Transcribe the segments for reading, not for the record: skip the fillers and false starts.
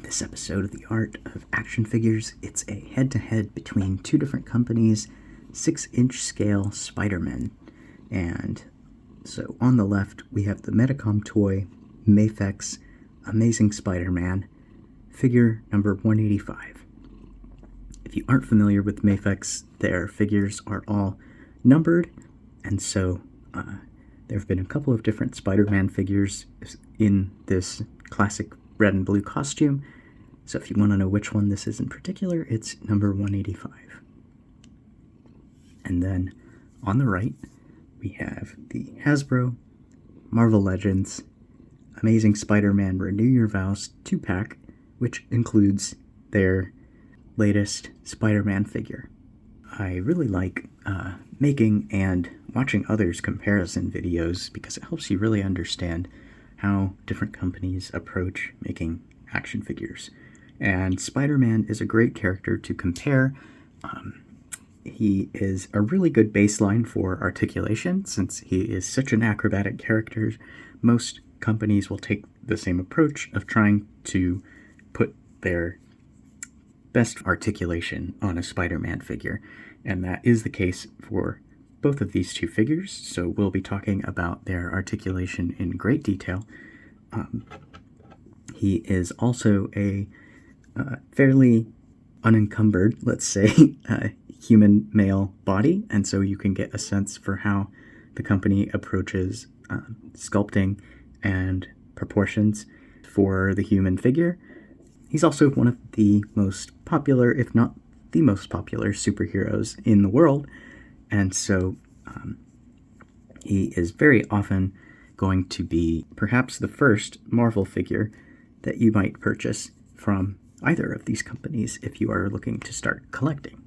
this episode of the Art of Action Figures, it's a head-to-head between two different companies, 6-inch scale Spider-Men. And so on the left, we have the Medicom toy Mafex Amazing Spider-Man, figure number 185. If you aren't familiar with Mafex, their figures are all numbered, and so there have been a couple of different Spider-Man figures in this classic red and blue costume. So if you want to know which one this is in particular, it's number 185. And then on the right, we have the Hasbro Marvel Legends Amazing Spider-Man Renew Your Vows 2-pack, which includes their latest Spider-Man figure. I really like making and watching others' comparison videos because it helps you really understand how different companies approach making action figures. And Spider-Man is a great character to compare. He is a really good baseline for articulation since he is such an acrobatic character. Most companies will take the same approach of trying to put their best articulation on a Spider-Man figure, and that is the case for both of these two figures, so we'll be talking about their articulation in great detail. He is also a fairly unencumbered, let's say, human male body, and so you can get a sense for how the company approaches sculpting and proportions for the human figure. He's also one of the most popular, if not the most popular, superheroes in the world, and so he is very often going to be perhaps the first Marvel figure that you might purchase from either of these companies if you are looking to start collecting.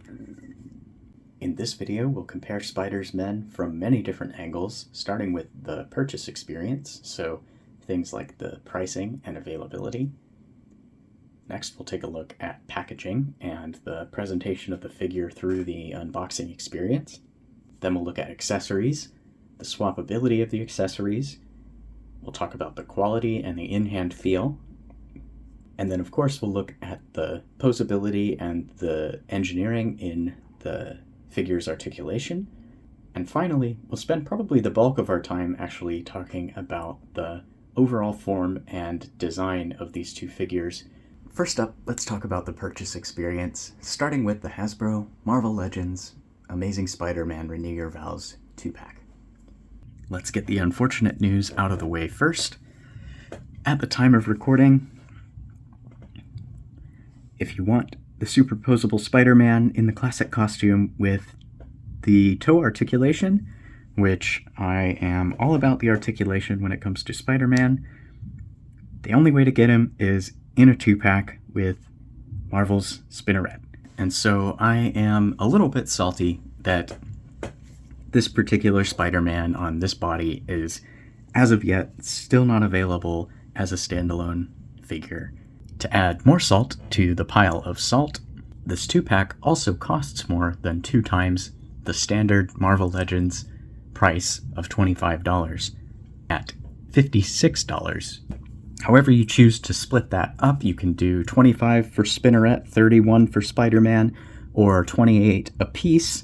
In this video, we'll compare Spider-Men from many different angles, starting with the purchase experience, so things like the pricing and availability. Next, we'll take a look at packaging and the presentation of the figure through the unboxing experience. Then we'll look at accessories, the swappability of the accessories. We'll talk about the quality and the in-hand feel. And then, of course, we'll look at the posability and the engineering in the figure's articulation. And finally, we'll spend probably the bulk of our time actually talking about the overall form and design of these two figures. First up, let's talk about the purchase experience, starting with the Hasbro Marvel Legends Amazing Spider-Man Renew Your Vows 2-pack. Let's get the unfortunate news out of the way first. At the time of recording, if you want the superposable Spider-Man in the classic costume with the toe articulation, which I am all about the articulation when it comes to Spider-Man, the only way to get him is in a 2-pack with Marvel's Spinneret. And so I am a little bit salty that this particular Spider-Man on this body is, as of yet, still not available as a standalone figure. To add more salt to the pile of salt, this 2-pack also costs more than 2 times the standard Marvel Legends price of $25 at $56. However you choose to split that up, you can do 25 for Spinneret, 31 for Spider-Man, or 28 a piece.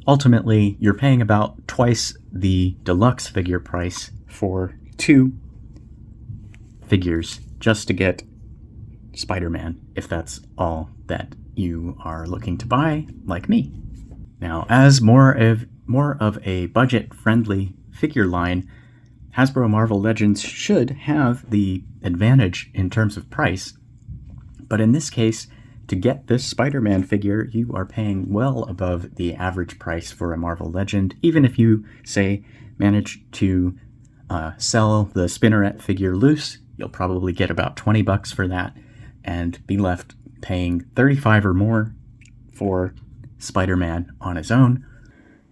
Ultimately, you're paying about twice the deluxe figure price for 2 figures just to get Spider-Man, if that's all that you are looking to buy, like me. Now, as more of a budget-friendly figure line, Hasbro Marvel Legends should have the advantage in terms of price, but in this case, to get this Spider-Man figure, you are paying well above the average price for a Marvel Legend, even if you, say, manage to sell the Spinneret figure loose, you'll probably get about $20 for that, and be left paying $35 or more for Spider-Man on his own.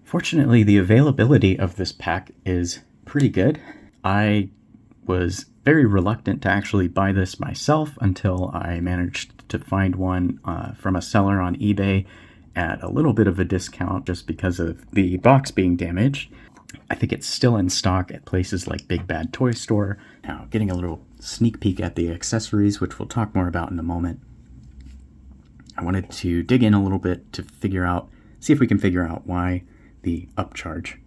Fortunately, the availability of this pack is pretty good. I was very reluctant to actually buy this myself until I managed to find one from a seller on eBay at a little bit of a discount just because of the box being damaged. I think it's still in stock at places like Big Bad Toy Store. Now, getting a little sneak peek at the accessories, which we'll talk more about in a moment, I wanted to dig in a little bit to see if we can figure out why the upcharge.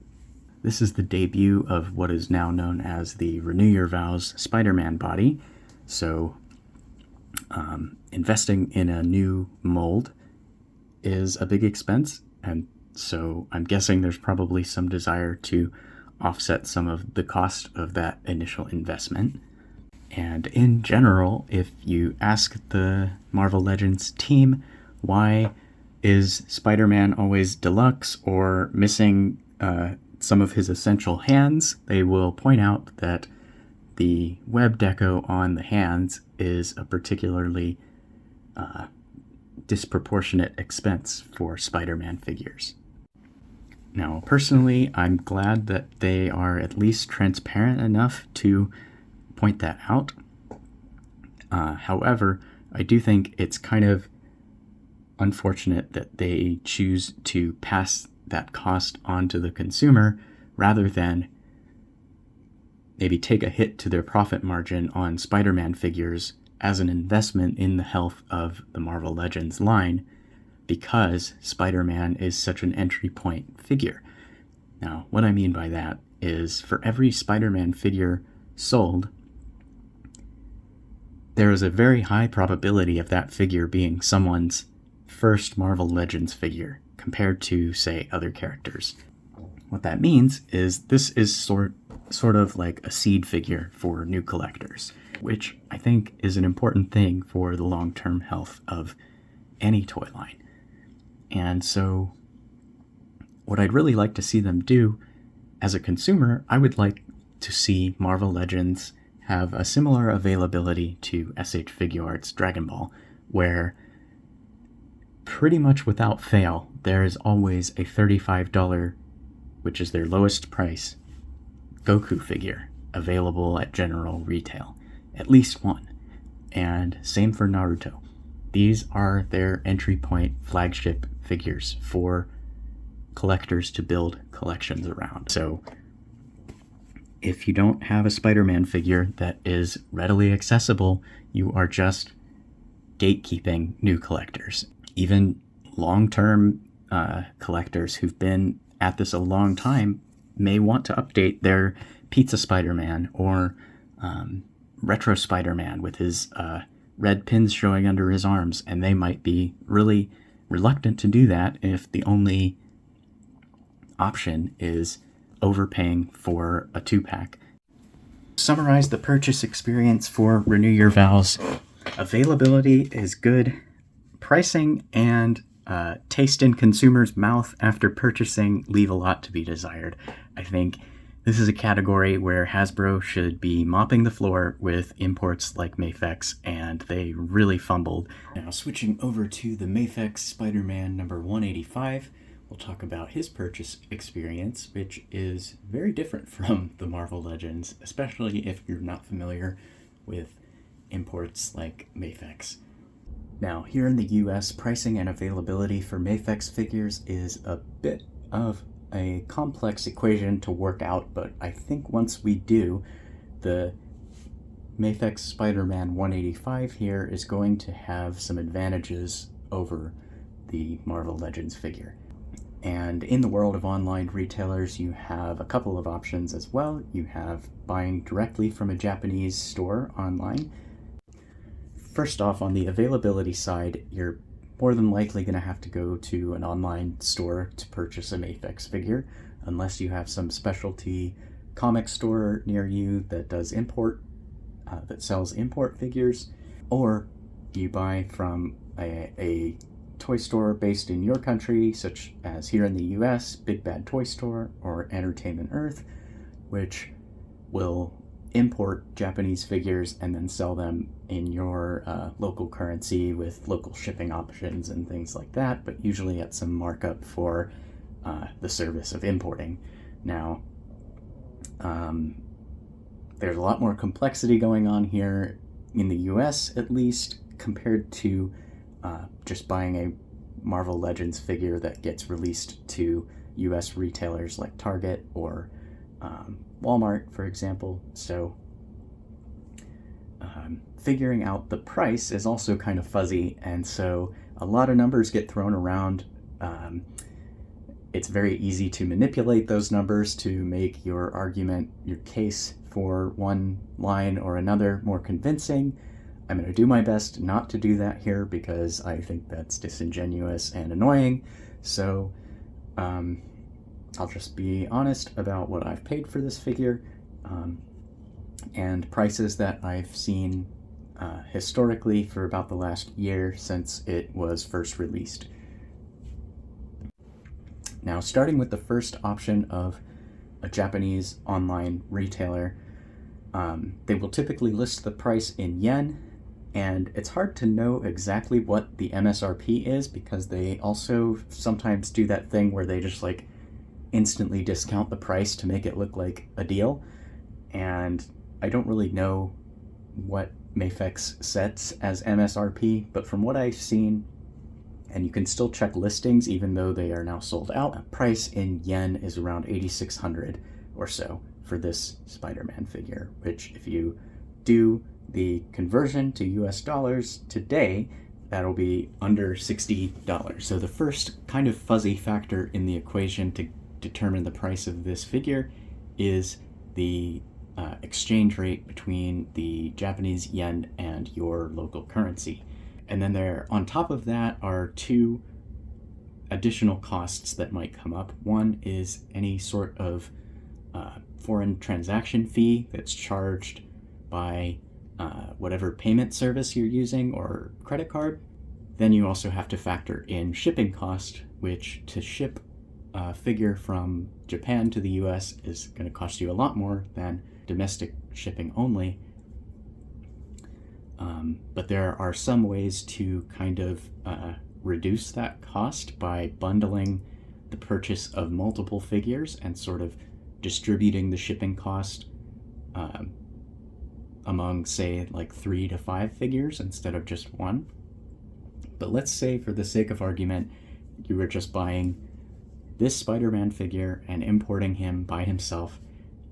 This is the debut of what is now known as the Renew Your Vows Spider-Man body. So investing in a new mold is a big expense, and so I'm guessing there's probably some desire to offset some of the cost of that initial investment. And in general, if you ask the Marvel Legends team why is Spider-Man always deluxe or missing some of his essential hands, they will point out that the web deco on the hands is a particularly disproportionate expense for Spider-Man figures. Now, personally, I'm glad that they are at least transparent enough to point that out. However, I do think it's kind of unfortunate that they choose to pass that cost on to the consumer rather than maybe take a hit to their profit margin on Spider-Man figures as an investment in the health of the Marvel Legends line, because Spider-Man is such an entry point figure. Now, what I mean by that is for every Spider-Man figure sold, there is a very high probability of that figure being someone's first Marvel Legends figure compared to, say, other characters. What that means is this is sort of like a seed figure for new collectors, which I think is an important thing for the long-term health of any toy line. And so what I'd really like to see them do as a consumer, I would like to see Marvel Legends have a similar availability to SH Figuarts Dragon Ball, where pretty much without fail, there is always a $35, which is their lowest price, Goku figure available at general retail. At least one. And same for Naruto. These are their entry point flagship figures for collectors to build collections around. So if you don't have a Spider-Man figure that is readily accessible, you are just gatekeeping new collectors. Even long-term collectors who've been at this a long time may want to update their Pizza Spider-Man or Retro Spider-Man with his red pins showing under his arms, and they might be really reluctant to do that if the only option is overpaying for a 2-pack. Summarize the purchase experience for Renew Your Vows. Availability is good. Pricing and taste in consumers' mouth after purchasing leave a lot to be desired. I think this is a category where Hasbro should be mopping the floor with imports like Mafex, and they really fumbled. Now, switching over to the Mafex Spider-Man number 185, we'll talk about his purchase experience, which is very different from the Marvel Legends, especially if you're not familiar with imports like Mafex. Now, here in the US, pricing and availability for Mafex figures is a bit of a complex equation to work out, but I think once we do, the Mafex Spider-Man 185 here is going to have some advantages over the Marvel Legends figure. And in the world of online retailers, you have a couple of options as well. You have buying directly from a Japanese store online. First off, on the availability side, you're more than likely going to have to go to an online store to purchase a Mafex figure, unless you have some specialty comic store near you that does that sells import figures, or you buy from a toy store based in your country, such as here in the US, Big Bad Toy Store or Entertainment Earth, which will import Japanese figures and then sell them in your local currency with local shipping options and things like that, but usually at some markup for the service of importing. Now, there's a lot more complexity going on here in the US, at least, compared to just buying a Marvel Legends figure that gets released to US retailers like Target or Walmart, for example. So figuring out the price is also kind of fuzzy, and so a lot of numbers get thrown around. It's very easy to manipulate those numbers to make your argument, your case for one line or another more convincing. I'm going to do my best not to do that here because I think that's disingenuous and annoying. So I'll just be honest about what I've paid for this figure and prices that I've seen historically for about the last year since it was first released. Now, starting with the first option of a Japanese online retailer, they will typically list the price in yen, and it's hard to know exactly what the MSRP is because they also sometimes do that thing where they just like instantly discount the price to make it look like a deal, and I don't really know what Mafex sets as MSRP, but from what I've seen, and you can still check listings even though they are now sold out, price in yen is around 8,600 or so for this Spider-Man figure, which if you do the conversion to US dollars today, that'll be under $60. So the first kind of fuzzy factor in the equation to determine the price of this figure is the exchange rate between the Japanese yen and your local currency. And then there, on top of that, are two additional costs that might come up. One is any sort of foreign transaction fee that's charged by whatever payment service you're using or credit card. Then you also have to factor in shipping cost, which to ship a figure from Japan to the US is going to cost you a lot more than domestic shipping only. But there are some ways to kind of reduce that cost by bundling the purchase of multiple figures and sort of distributing the shipping cost among, say, like 3 to 5 figures instead of just one. But let's say, for the sake of argument, you were just buying this Spider-Man figure and importing him by himself.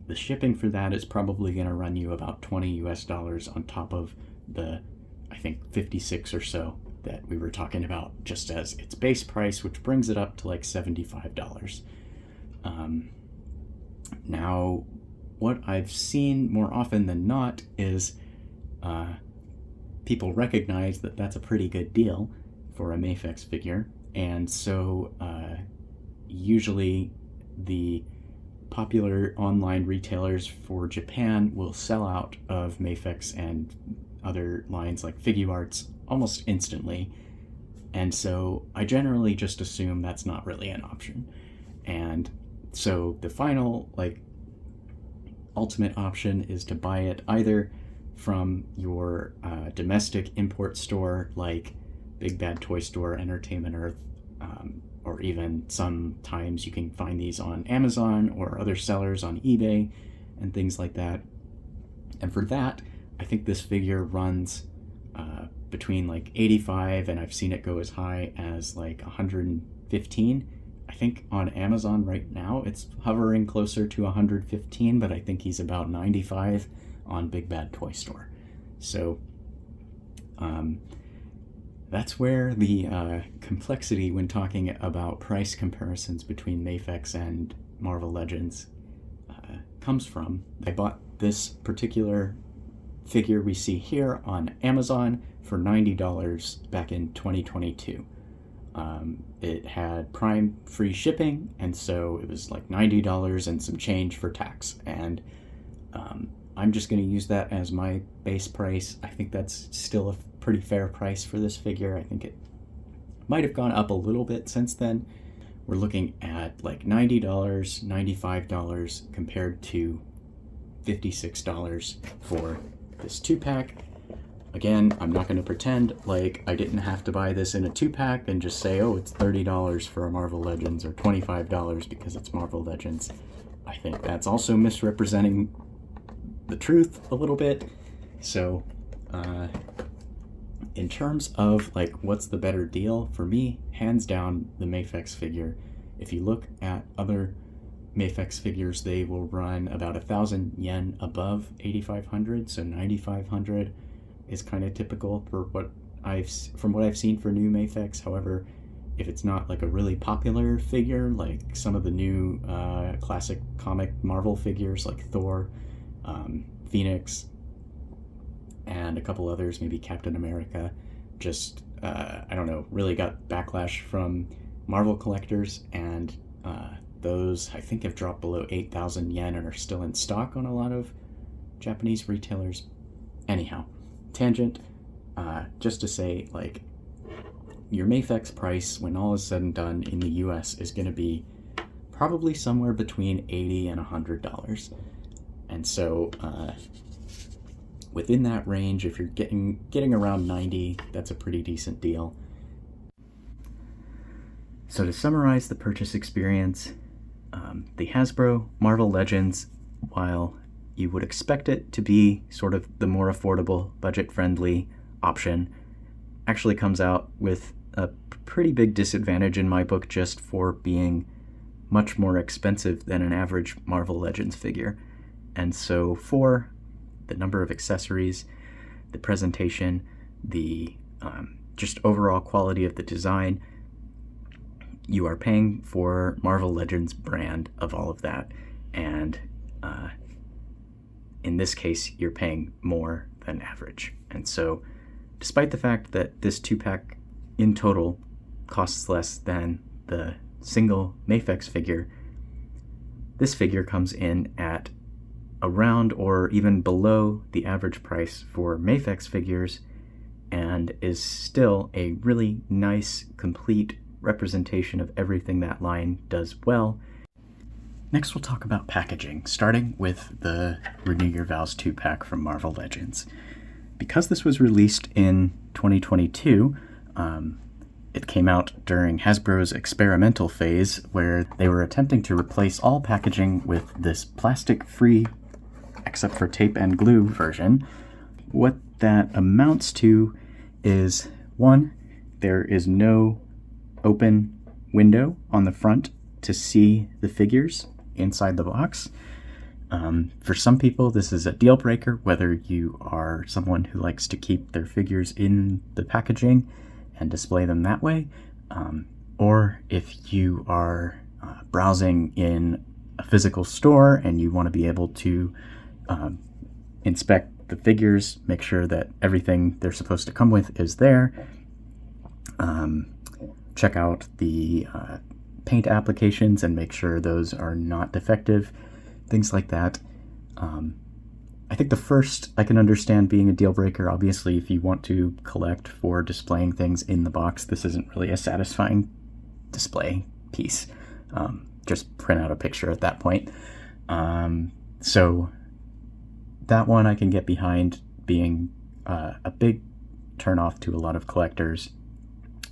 The shipping for that is probably going to run you about $20 US on top of the, I think, 56 or so that we were talking about just as its base price, which brings it up to like $75. Now, what I've seen more often than not is people recognize that that's a pretty good deal for a Mafex figure, and so usually the popular online retailers for Japan will sell out of Mafex and other lines like Figuarts almost instantly, and so I generally just assume that's not really an option. And so the final, like, ultimate option is to buy it either from your domestic import store like Big Bad Toy Store, Entertainment Earth, or even sometimes you can find these on Amazon or other sellers on eBay and things like that. And for that, I think this figure runs between like 85 and I've seen it go as high as like 115. I think on Amazon right now it's hovering closer to 115, but I think he's about 95 on Big Bad Toy Store. So that's where the complexity when talking about price comparisons between Mafex and Marvel Legends comes from. I bought this particular figure we see here on Amazon for $90 back in 2022. It had Prime free shipping, and so it was like $90 and some change for tax. And I'm just going to use that as my base price. I think that's still a pretty fair price for this figure. I think it might have gone up a little bit since then. We're looking at like $90, $95 compared to $56 for this 2-pack. Again, I'm not going to pretend like I didn't have to buy this in a 2-pack and just say, oh, it's $30 for a Marvel Legends or $25 because it's Marvel Legends. I think that's also misrepresenting the truth a little bit. So, in terms of like what's the better deal, for me, hands down, the Mafex figure. If you look at other Mafex figures, they will run about 1,000 yen above 8,500, so 9,500 is kind of typical for from what I've seen for new Mafex. However, if it's not like a really popular figure, like some of the new classic comic Marvel figures like Thor, Phoenix, and a couple others, maybe Captain America, just, I don't know, really got backlash from Marvel collectors, and those I think have dropped below 8,000 yen and are still in stock on a lot of Japanese retailers. Anyhow, tangent, just to say, like, your Mafex price, when all is said and done in the US, is going to be probably somewhere between $80 and $100. And so within that range, if you're getting around 90, that's a pretty decent deal. So to summarize the purchase experience, the Hasbro Marvel Legends, while you would expect it to be sort of the more affordable, budget-friendly option, actually comes out with a pretty big disadvantage in my book just for being much more expensive than an average Marvel Legends figure. And so for the number of accessories, the presentation, the just overall quality of the design, you are paying for Marvel Legends brand of all of that. And in this case, you're paying more than average. And so despite the fact that this 2-pack in total costs less than the single Mafex figure, this figure comes in at around or even below the average price for Mafex figures and is still a really nice, complete representation of everything that line does well. Next, we'll talk about packaging, starting with the Renew Your Vows 2-pack from Marvel Legends. Because this was released in 2022, it came out during Hasbro's experimental phase, where they were attempting to replace all packaging with this plastic-free, except for tape and glue version. What that amounts to is, one, there is no open window on the front to see the figures inside the box. For some people, this is a deal breaker, whether you are someone who likes to keep their figures in the packaging and display them that way, or if you are browsing in a physical store and you want to be able to inspect the figures, make sure that everything they're supposed to come with is there, check out the paint applications and make sure those are not defective, things like that. I think the first I can understand being a deal breaker. Obviously, if you want to collect for displaying things in the box, this isn't really a satisfying display piece. Just print out a picture at that point. So that one I can get behind being a big turnoff to a lot of collectors.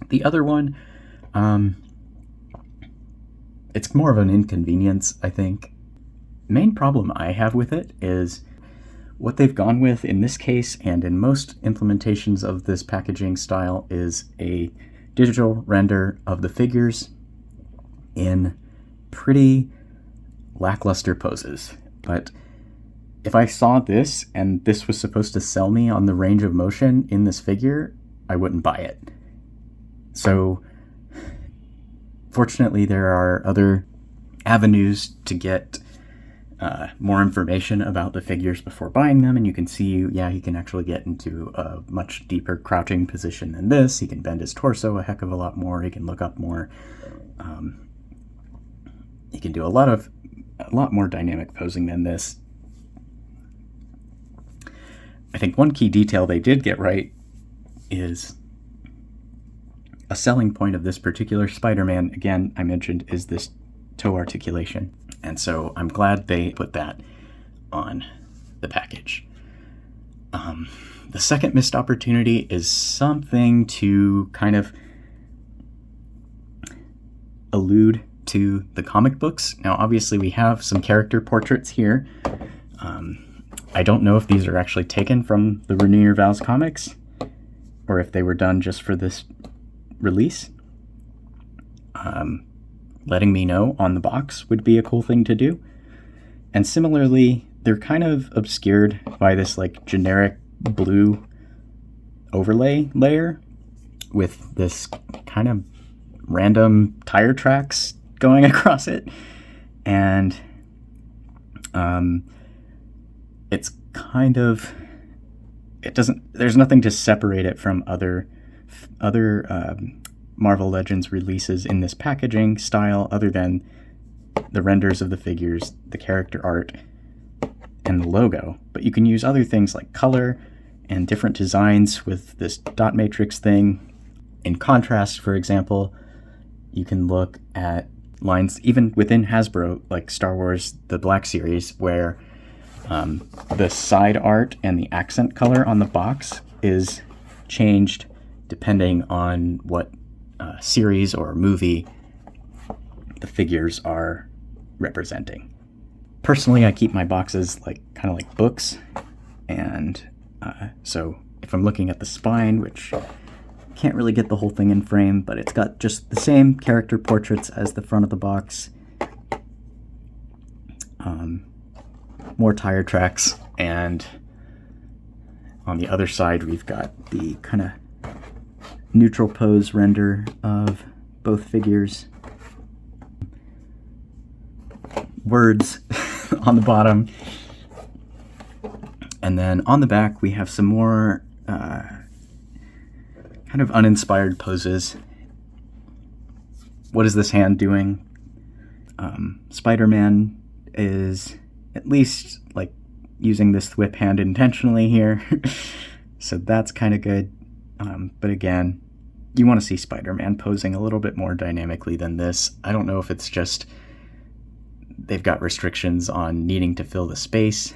The other one, it's more of an inconvenience, I think. Main problem I have with it is what they've gone with in this case and in most implementations of this packaging style is a digital render of the figures in pretty lackluster poses. But if I saw this and this was supposed to sell me on the range of motion in this figure, I wouldn't buy it. So fortunately, there are other avenues to get more information about the figures before buying them, and you can see, yeah, he can actually get into a much deeper crouching position than this. He can bend his torso a heck of a lot more. He can look up more. He can do a lot more dynamic posing than this. I think one key detail they did get right is a selling point of this particular Spider-Man, again, I mentioned, is this toe articulation. And so I'm glad they put that on the package. The second missed opportunity is something to kind of allude to the comic books. Now, obviously, we have some character portraits here. I don't know if these are actually taken from the Renew Your Vows comics or if they were done just for this release. letting me know on the box would be a cool thing to do. And similarly, they're kind of obscured by this like generic blue overlay layer with this kind of random tire tracks going across it. And it's kind of, there's nothing to separate it from other Marvel Legends releases in this packaging style other than the renders of the figures, the character art, and the logo. But you can use other things like color and different designs with this dot matrix thing. In contrast, for example, you can look at lines even within Hasbro, like Star Wars The Black Series, where the side art and the accent color on the box is changed depending on what series or movie the figures are representing. Personally, I keep my boxes kind of like books, and so if I'm looking at the spine, which can't really get the whole thing in frame, but it's got just the same character portraits as the front of the box. More tire tracks, and on the other side we've got the kind of neutral pose render of both figures. Words on the bottom. And then on the back we have some more kind of uninspired poses. What is this hand doing? Spider-Man is at least like using this whip hand intentionally here. So that's kind of good. But again, you want to see Spider-Man posing a little bit more dynamically than this. I don't know if it's just they've got restrictions on needing to fill the space.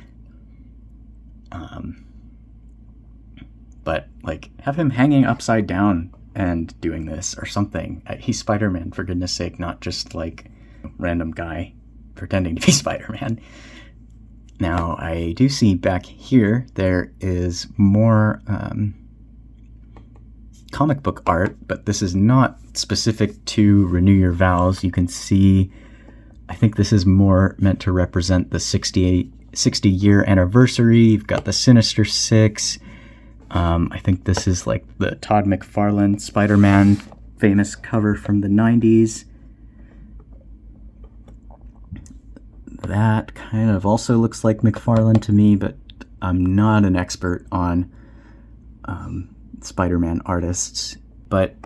But like, have him hanging upside down and doing this or something. He's Spider-Man, for goodness sake, not just like a random guy pretending to be Spider-Man. Now, I do see back here there is more comic book art, but this is not specific to Renew Your Vows. You can see, I think this is more meant to represent the 60-year anniversary. You've got the Sinister Six. I think this is like the Todd McFarlane Spider-Man famous cover from the 90s. That kind of also looks like McFarlane to me, but I'm not an expert on Spider-Man artists. But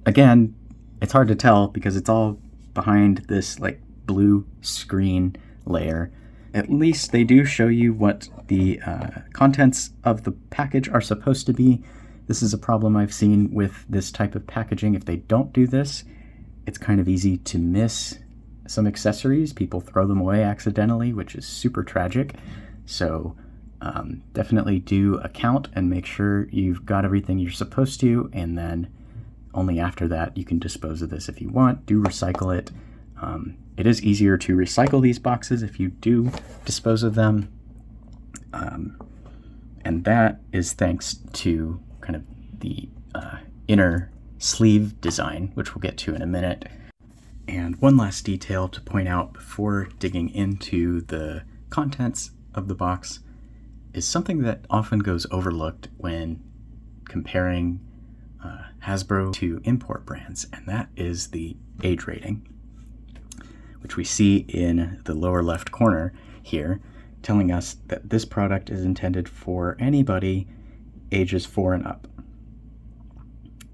again, it's hard to tell because it's all behind this like blue screen layer. At least they do show you what the contents of the package are supposed to be. This is a problem I've seen with this type of packaging. If they don't do this, it's kind of easy to miss some accessories. People throw them away accidentally, which is super tragic. So definitely do a count and make sure you've got everything you're supposed to, and then only after that you can dispose of this if you want. Do recycle it. It is easier to recycle these boxes if you do dispose of them. And that is thanks to kind of the inner sleeve design, which we'll get to in a minute. And one last detail to point out before digging into the contents of the box is something that often goes overlooked when comparing Hasbro to import brands, and that is the age rating, which we see in the lower left corner here, telling us that this product is intended for anybody ages 4 and up.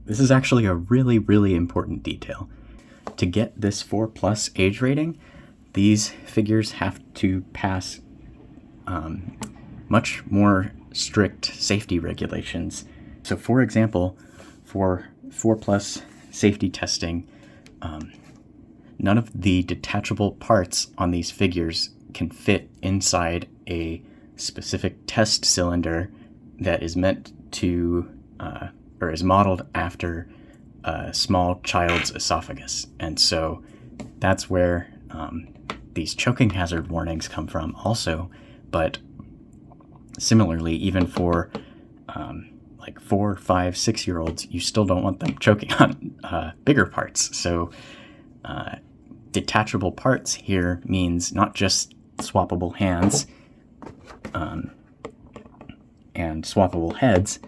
This is actually a really, really important detail. To get this 4+ age rating, these figures have to pass much more strict safety regulations. So for example, for 4+ safety testing, none of the detachable parts on these figures can fit inside a specific test cylinder that is meant to, or is modeled after a small child's esophagus. And so that's where these choking hazard warnings come from also. But similarly, even for like 4, 5, 6-year-olds, you still don't want them choking on bigger parts. So detachable parts here means not just swappable hands and swappable heads.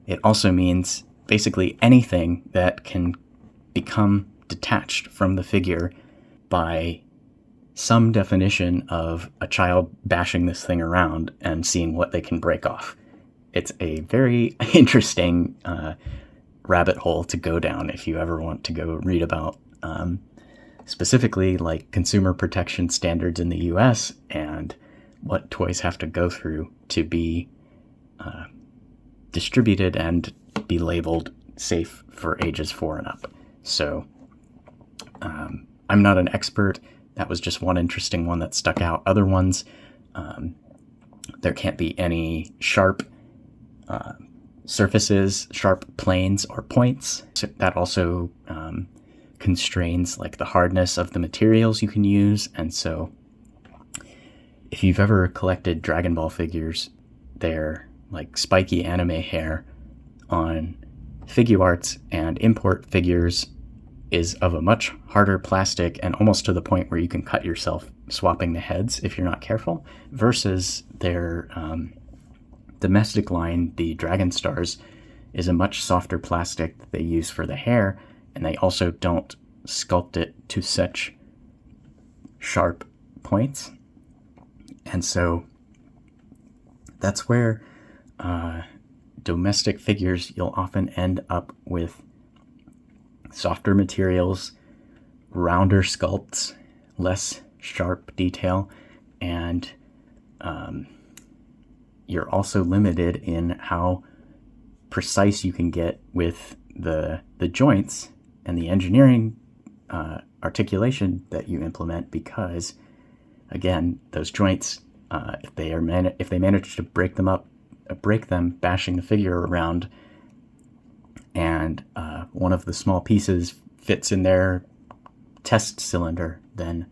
It also means basically anything that can become detached from the figure by some definition of a child bashing this thing around and seeing what they can break off. It's a very interesting rabbit hole to go down if you ever want to go read about specifically like consumer protection standards in the US and what toys have to go through to be distributed and be labeled safe for ages 4 and up. So I'm not an expert. That was just one interesting one that stuck out. Other ones, there can't be any sharp surfaces, sharp planes or points. So that also constrains like the hardness of the materials you can use. And so if you've ever collected Dragon Ball figures, they're like spiky anime hair on Figuarts and import figures is of a much harder plastic and almost to the point where you can cut yourself swapping the heads if you're not careful, versus their domestic line, the Dragon Stars, is a much softer plastic that they use for the hair, and they also don't sculpt it to such sharp points. And so that's where domestic figures, you'll often end up with softer materials, rounder sculpts, less sharp detail, and you're also limited in how precise you can get with the joints and the engineering articulation that you implement, because again, those joints, if they manage to break them bashing the figure around, and one of the small pieces fits in their test cylinder, then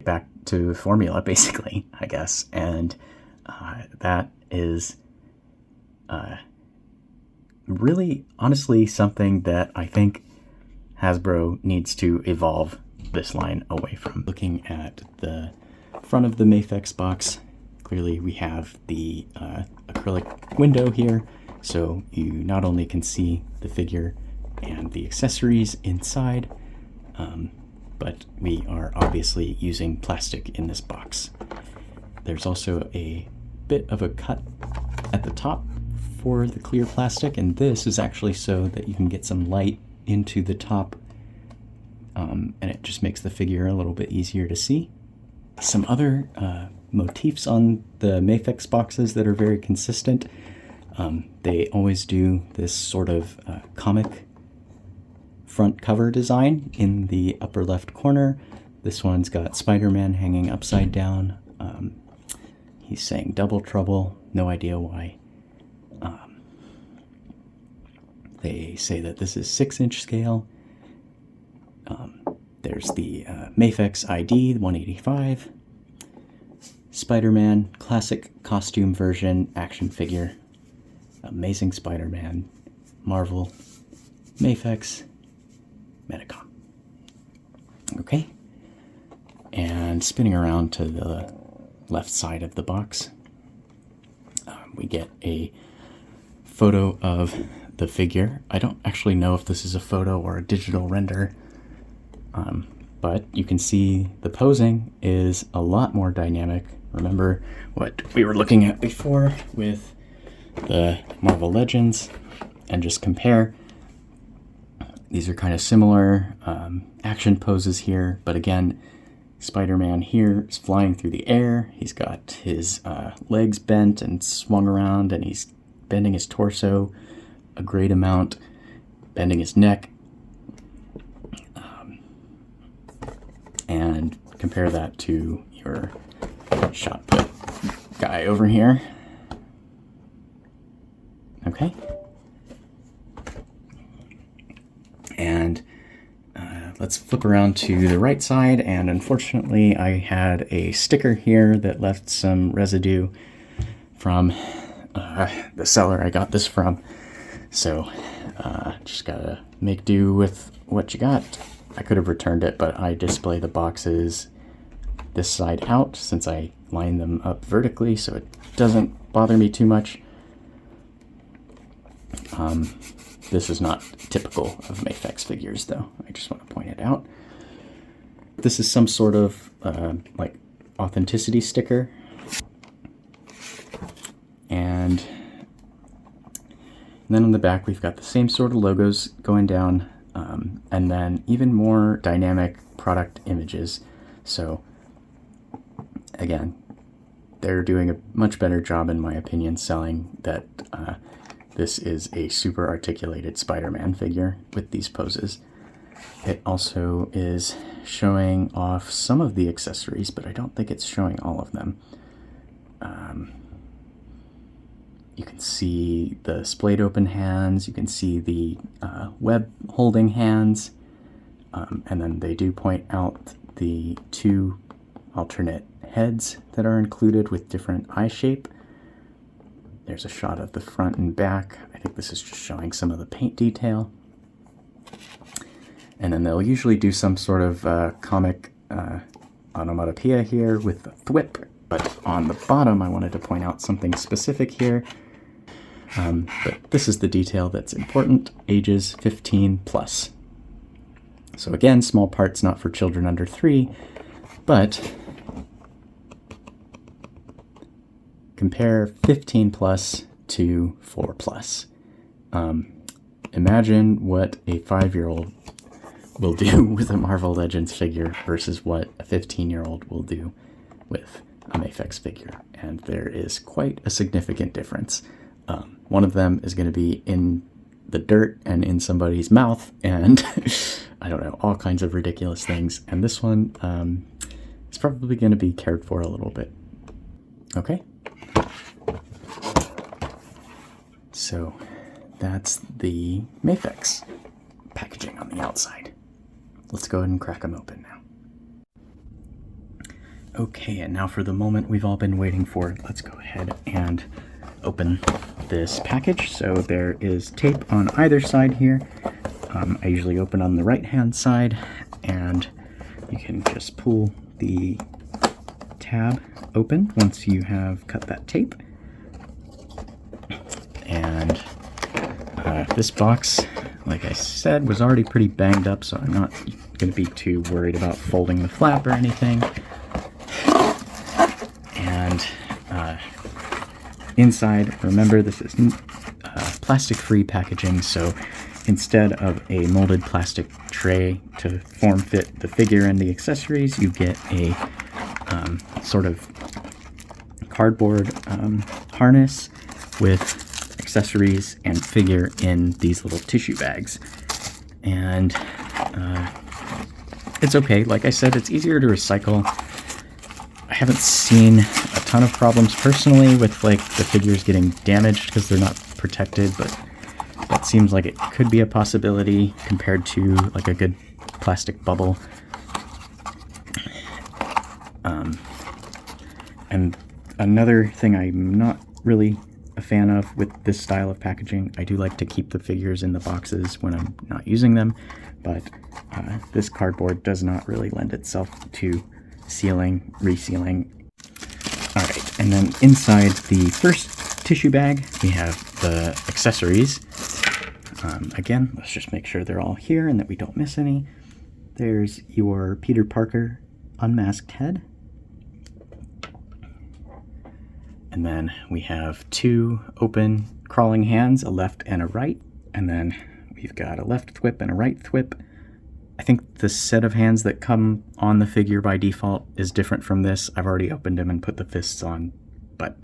back to formula, basically, I guess. And that is really, honestly, something that I think Hasbro needs to evolve this line away from. Looking at the front of the Mafex box, clearly we have the acrylic window here, so you not only can see the figure and the accessories inside, but we are obviously using plastic in this box. There's also a bit of a cut at the top for the clear plastic, and this is actually so that you can get some light into the top, and it just makes the figure a little bit easier to see. Some other motifs on the Mafex boxes that are very consistent. They always do this sort of comic front cover design in the upper left corner. This one's got Spider-Man hanging upside down. He's saying double trouble, no idea why. They say that this is 6-inch scale. There's the Mafex ID 185. Spider-Man, classic costume version, action figure. Amazing Spider-Man, Marvel, Mafex, Medicom. Okay. And spinning around to the left side of the box, we get a photo of the figure. I don't actually know if this is a photo or a digital render, but you can see the posing is a lot more dynamic. Remember what we were looking at before with the Marvel Legends, and just compare. These are kind of similar action poses here, but again, Spider-Man here is flying through the air. He's got his legs bent and swung around, and he's bending his torso a great amount, bending his neck. And compare that to your shot put guy over here. Okay. And let's flip around to the right side, and unfortunately I had a sticker here that left some residue from the seller I got this from. So just gotta make do with what you got. I could have returned it, but I display the boxes this side out since I line them up vertically, so it doesn't bother me too much. This is not typical of Mafex figures, though. I just want to point it out. This is some sort of like authenticity sticker. And then on the back, we've got the same sort of logos going down, and then even more dynamic product images. So again, they're doing a much better job, in my opinion, selling that this is a super articulated Spider-Man figure with these poses. It also is showing off some of the accessories, but I don't think it's showing all of them. You can see the splayed open hands, you can see the web holding hands, and then they do point out the 2 alternate heads that are included with different eye shape. There's a shot of the front and back. I think this is just showing some of the paint detail. And then they'll usually do some sort of comic onomatopoeia here with the thwip. But on the bottom, I wanted to point out something specific here. But this is the detail that's important, ages 15 plus. So again, small parts not for children under 3, but compare 15 plus to 4 plus. Imagine what a 5-year-old will do with a Marvel Legends figure versus what a 15-year-old will do with a Mafex figure. And there is quite a significant difference. One of them is going to be in the dirt and in somebody's mouth, and I don't know, all kinds of ridiculous things. And this one is probably going to be cared for a little bit. Okay. So that's the Mafex packaging on the outside. Let's go ahead and crack them open now. Okay, and now for the moment we've all been waiting for. Let's go ahead and open this package. So there is tape on either side here. I usually open on the right hand side, and you can just pull the tab open once you have cut that tape. And this box, like I said, was already pretty banged up, so I'm not going to be too worried about folding the flap or anything. And inside, remember, this is plastic-free packaging, so instead of a molded plastic tray to form-fit the figure and the accessories, you get a sort of cardboard harness with accessories and figure in these little tissue bags. And it's okay. Like I said, it's easier to recycle. I haven't seen a ton of problems personally with like the figures getting damaged because they're not protected, but that seems like it could be a possibility compared to like a good plastic bubble. And another thing I'm not really a fan of with this style of packaging, I do like to keep the figures in the boxes when I'm not using them, but this cardboard does not really lend itself to sealing, resealing. All right, and then inside the first tissue bag, we have the accessories. Again, let's just make sure they're all here and that we don't miss any. There's your Peter Parker unmasked head. And then we have 2 open crawling hands, a left and a right. And then we've got a left thwip and a right thwip. I think the set of hands that come on the figure by default is different from this. I've already opened them and put the fists on. But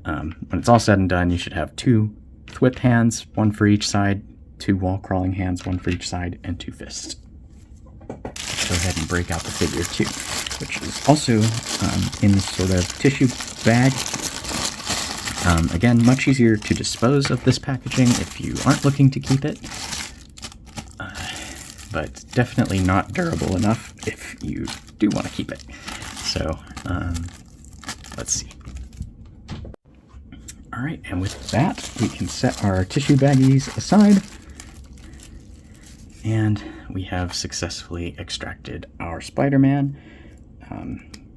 when it's all said and done, you should have 2 thwip hands, 1 for each side, 2 wall crawling hands, 1 for each side, and 2 fists. Let's go ahead and break out the figure too, which is also in this sort of tissue bag. Again, much easier to dispose of this packaging if you aren't looking to keep it, but definitely not durable enough if you do want to keep it. So let's see. All right, and with that, we can set our tissue baggies aside. And we have successfully extracted our Spider-Man.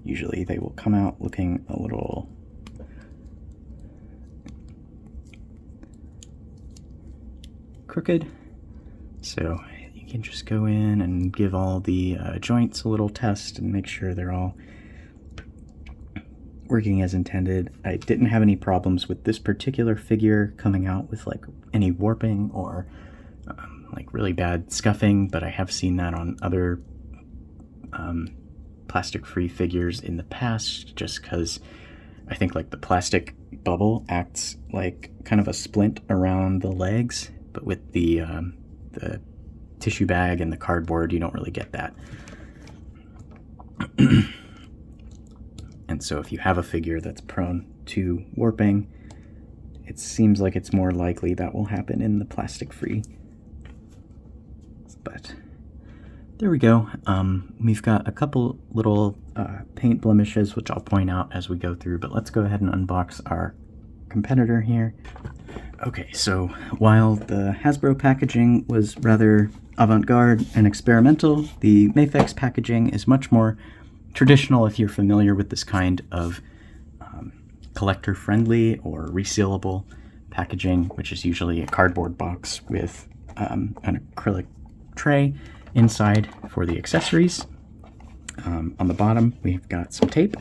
Usually they will come out looking a little crooked. So you can just go in and give all the joints a little test and make sure they're all working as intended. I didn't have any problems with this particular figure coming out with like any warping or like really bad scuffing, but I have seen that on other plastic-free figures in the past, just because I think like the plastic bubble acts like kind of a splint around the legs, but with the tissue bag and the cardboard, you don't really get that. And so if you have a figure that's prone to warping, it seems like it's more likely that will happen in the plastic-free. But there we go. We've got a couple little paint blemishes, which I'll point out as we go through, but let's go ahead and unbox our competitor here. Okay, so while the Hasbro packaging was rather avant-garde and experimental, the Mafex packaging is much more traditional if you're familiar with this kind of collector-friendly or resealable packaging, which is usually a cardboard box with an acrylic tray inside for the accessories. On the bottom, we've got some tape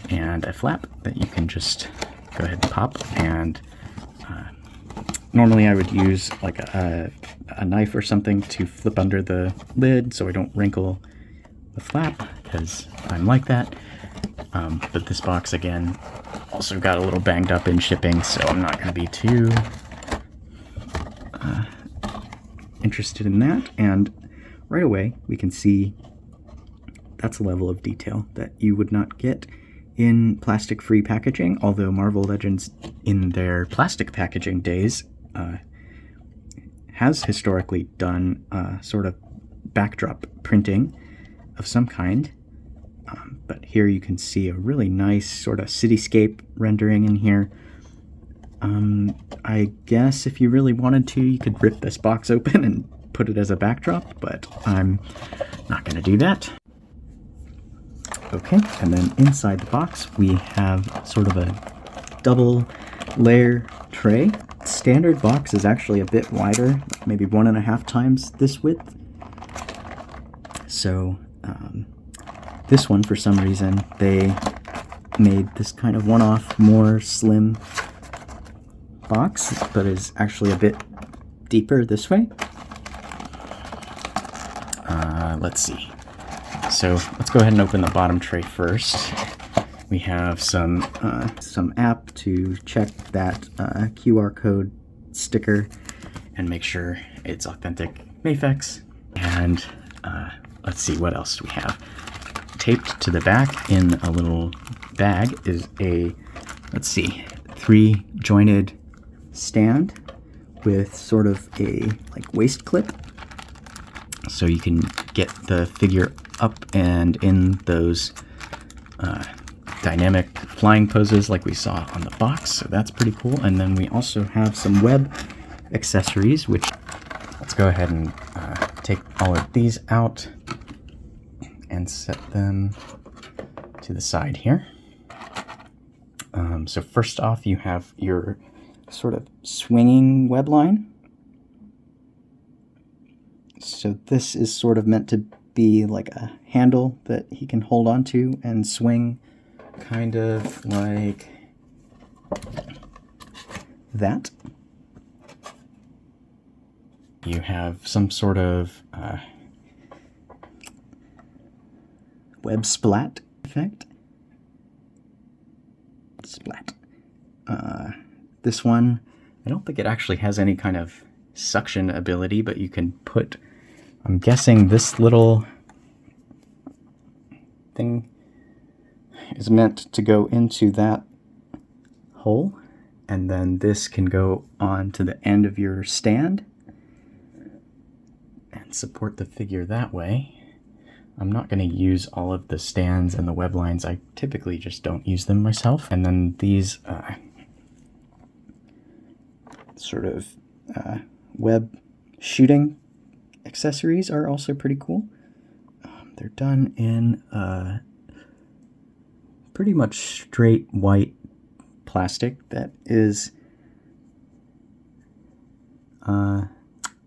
and a flap that you can just go ahead and pop. And normally I would use like a knife or something to flip under the lid so I don't wrinkle the flap, because I'm like that. But this box, again, also got a little banged up in shipping, so I'm not going to be too interested in that. And right away, we can see that's a level of detail that you would not get in plastic-free packaging, although Marvel Legends in their plastic packaging days has historically done sort of backdrop printing of some kind. But here you can see a really nice sort of cityscape rendering in here. I guess if you really wanted to, you could rip this box open and put it as a backdrop, but I'm not going to do that. Okay, and then inside the box we have sort of a double layer tray. Standard box is actually a bit wider, maybe 1.5 times this width. So this one, for some reason, they made this kind of one-off, more slim box, but is actually a bit deeper this way. Let's see. So let's go ahead and open the bottom tray first. We have some app to check that QR code sticker and make sure it's authentic Mafex. And let's see, what else do we have? Taped to the back in a little bag is a, let's see, 3-jointed stand with sort of a like waist clip, so you can get the figure up and in those dynamic flying poses like we saw on the box, so that's pretty cool. And then we also have some web accessories, which let's go ahead and take all of these out and set them to the side here. So first off, you have your sort of swinging web line. So this is sort of meant to be like a handle that he can hold onto and swing, kind of like that. You have some sort of web splat effect. Splat. This one, I don't think it actually has any kind of suction ability, but you can put, I'm guessing this little thing is meant to go into that hole, and then this can go on to the end of your stand and support the figure that way. I'm not going to use all of the stands and the web lines. I typically just don't use them myself. And then these sort of web shooting accessories are also pretty cool. They're done in pretty much straight white plastic that is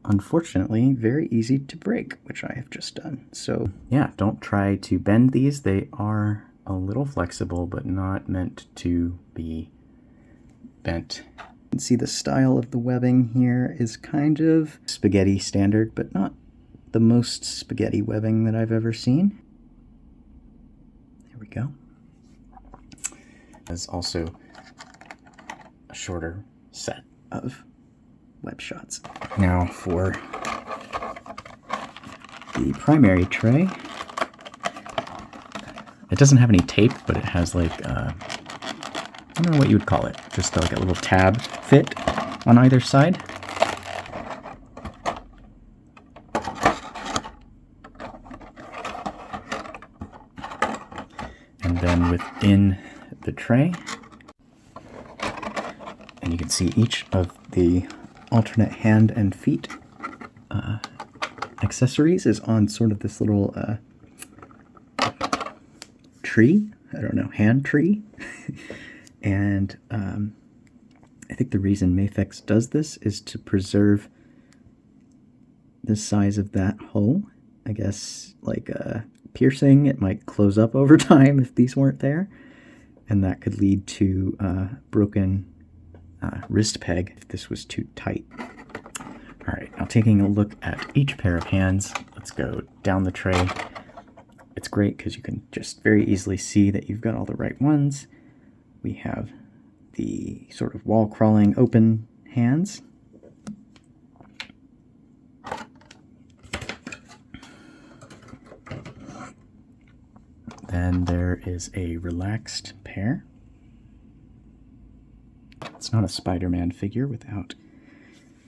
unfortunately very easy to break, which I have just done. So yeah, don't try to bend these. They are a little flexible, but not meant to be bent. You can see the style of the webbing here is kind of spaghetti standard, but not the most spaghetti webbing that I've ever seen. There we go. There's also a shorter set of web shots. Now for the primary tray. It doesn't have any tape, but it has like, I don't know what you would call it, just like a little tab fit on either side. And then within the tray, and you can see each of the alternate hand and feet accessories is on sort of this little tree. I don't know, hand tree. And I think the reason Mafex does this is to preserve the size of that hole. I guess like a piercing, it might close up over time if these weren't there. And that could lead to broken wrist peg if this was too tight. All right, now taking a look at each pair of hands, let's go down the tray. It's great because you can just very easily see that you've got all the right ones. We have the sort of wall crawling open hands. Then there is a relaxed pair. It's not a Spider-Man figure without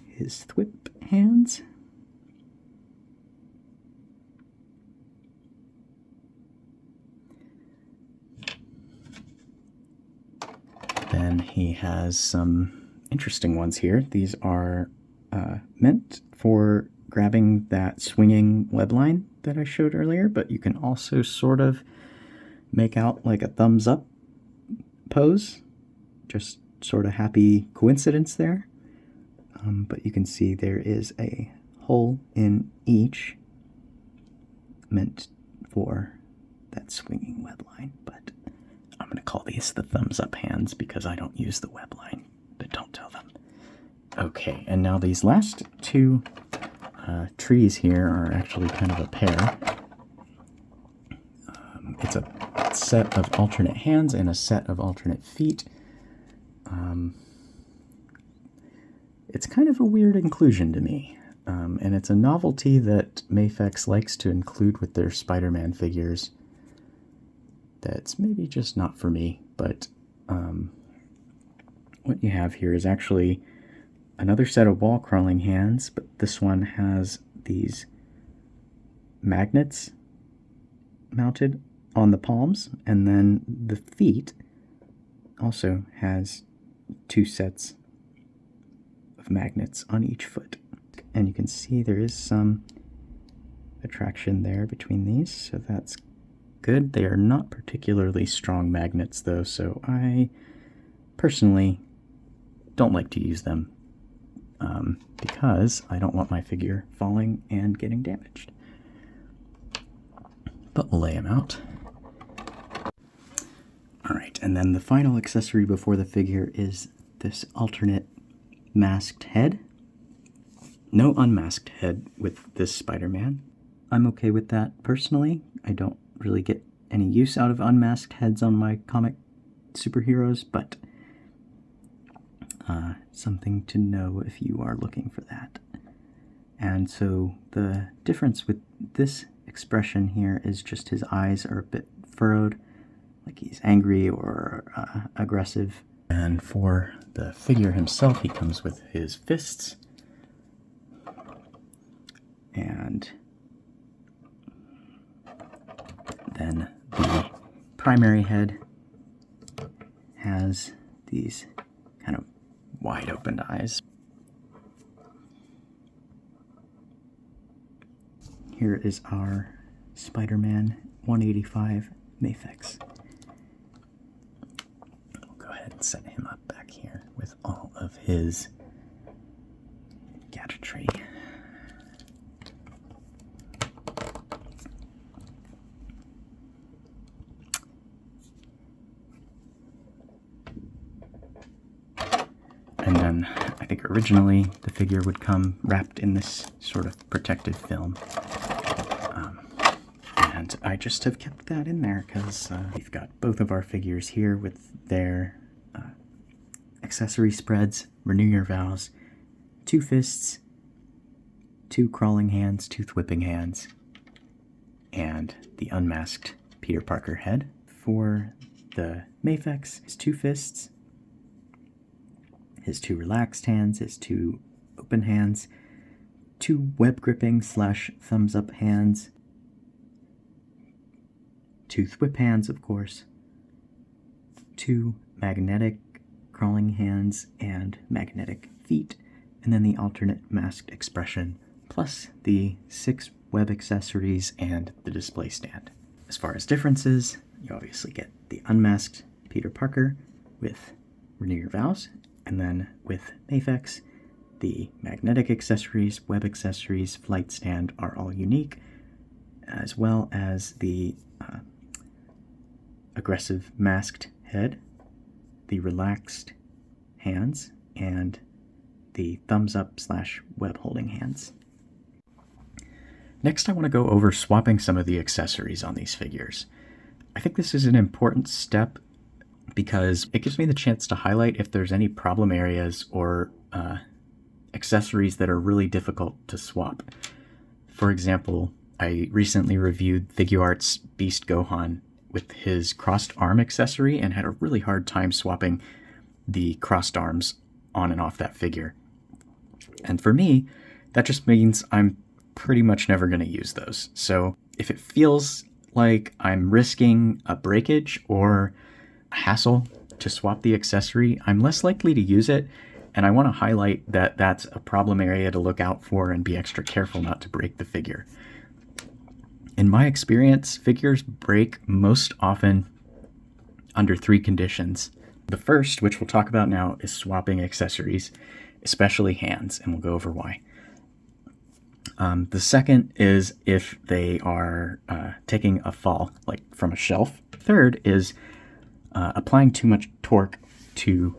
his thwip hands. Then he has some interesting ones here. These are meant for grabbing that swinging web line that I showed earlier, but you can also sort of make out like a thumbs up pose. Just sort of happy coincidence there. But you can see there is a hole in each meant for that swinging web line, but I'm going to call these the thumbs up hands because I don't use the web line, but don't tell them. Okay, and now these last two trees here are actually kind of a pair. It's a set of alternate hands and a set of alternate feet. It's kind of a weird inclusion to me, and it's a novelty that Mafex likes to include with their Spider-Man figures that's maybe just not for me, but what you have here is actually another set of wall crawling hands, but this one has these magnets mounted on the palms, and then the feet also has two sets of magnets on each foot. And you can see there is some attraction there between these, so that's good. They are not particularly strong magnets though, so I personally don't like to use them because I don't want my figure falling and getting damaged. But we'll lay them out. Alright, and then the final accessory before the figure is this alternate masked head. No unmasked head with this Spider-Man. I'm okay with that personally. I don't really get any use out of unmasked heads on my comic superheroes, but something to know if you are looking for that. And so the difference with this expression here is just his eyes are a bit furrowed, like he's angry or aggressive. And for the figure himself, he comes with his fists. And then the primary head has these kind of wide opened eyes. here is our Spider-Man 185 Mafex. We'll go ahead and set him up back here with all of his gadgetry. And then I think originally the figure would come wrapped in this sort of protective film. And I just have kept that in there because we've got both of our figures here with their accessory spreads, Renew Your Vows, 2 fists, 2 crawling hands, 2 whipping hands, and the unmasked Peter Parker head. For the Mafex, his 2 fists, his 2 relaxed hands, his 2 open hands, 2 web gripping / thumbs up hands, 2 whip hands, of course, 2 magnetic crawling hands and magnetic feet, and then the alternate masked expression, plus the 6 web accessories and the display stand. As far as differences, you obviously get the unmasked Peter Parker with Renew Your Vows, and then with Mafex, the magnetic accessories, web accessories, flight stand are all unique, as well as the aggressive masked head, the relaxed hands, and the thumbs up / web holding hands. Next, I want to go over swapping some of the accessories on these figures. I think this is an important step because it gives me the chance to highlight if there's any problem areas or accessories that are really difficult to swap. For example, I recently reviewed Figuart's Beast Gohan with his crossed arm accessory and had a really hard time swapping the crossed arms on and off that figure. And for me, that just means I'm pretty much never going to use those. So if it feels like I'm risking a breakage or a hassle to swap the accessory, I'm less likely to use it, and I want to highlight that that's a problem area to look out for and be extra careful not to break the figure. In my experience, figures break most often under 3 conditions. The first, which we'll talk about now, is swapping accessories, especially hands, and we'll go over why. The second is if they are taking a fall, like from a shelf. Third is applying too much torque to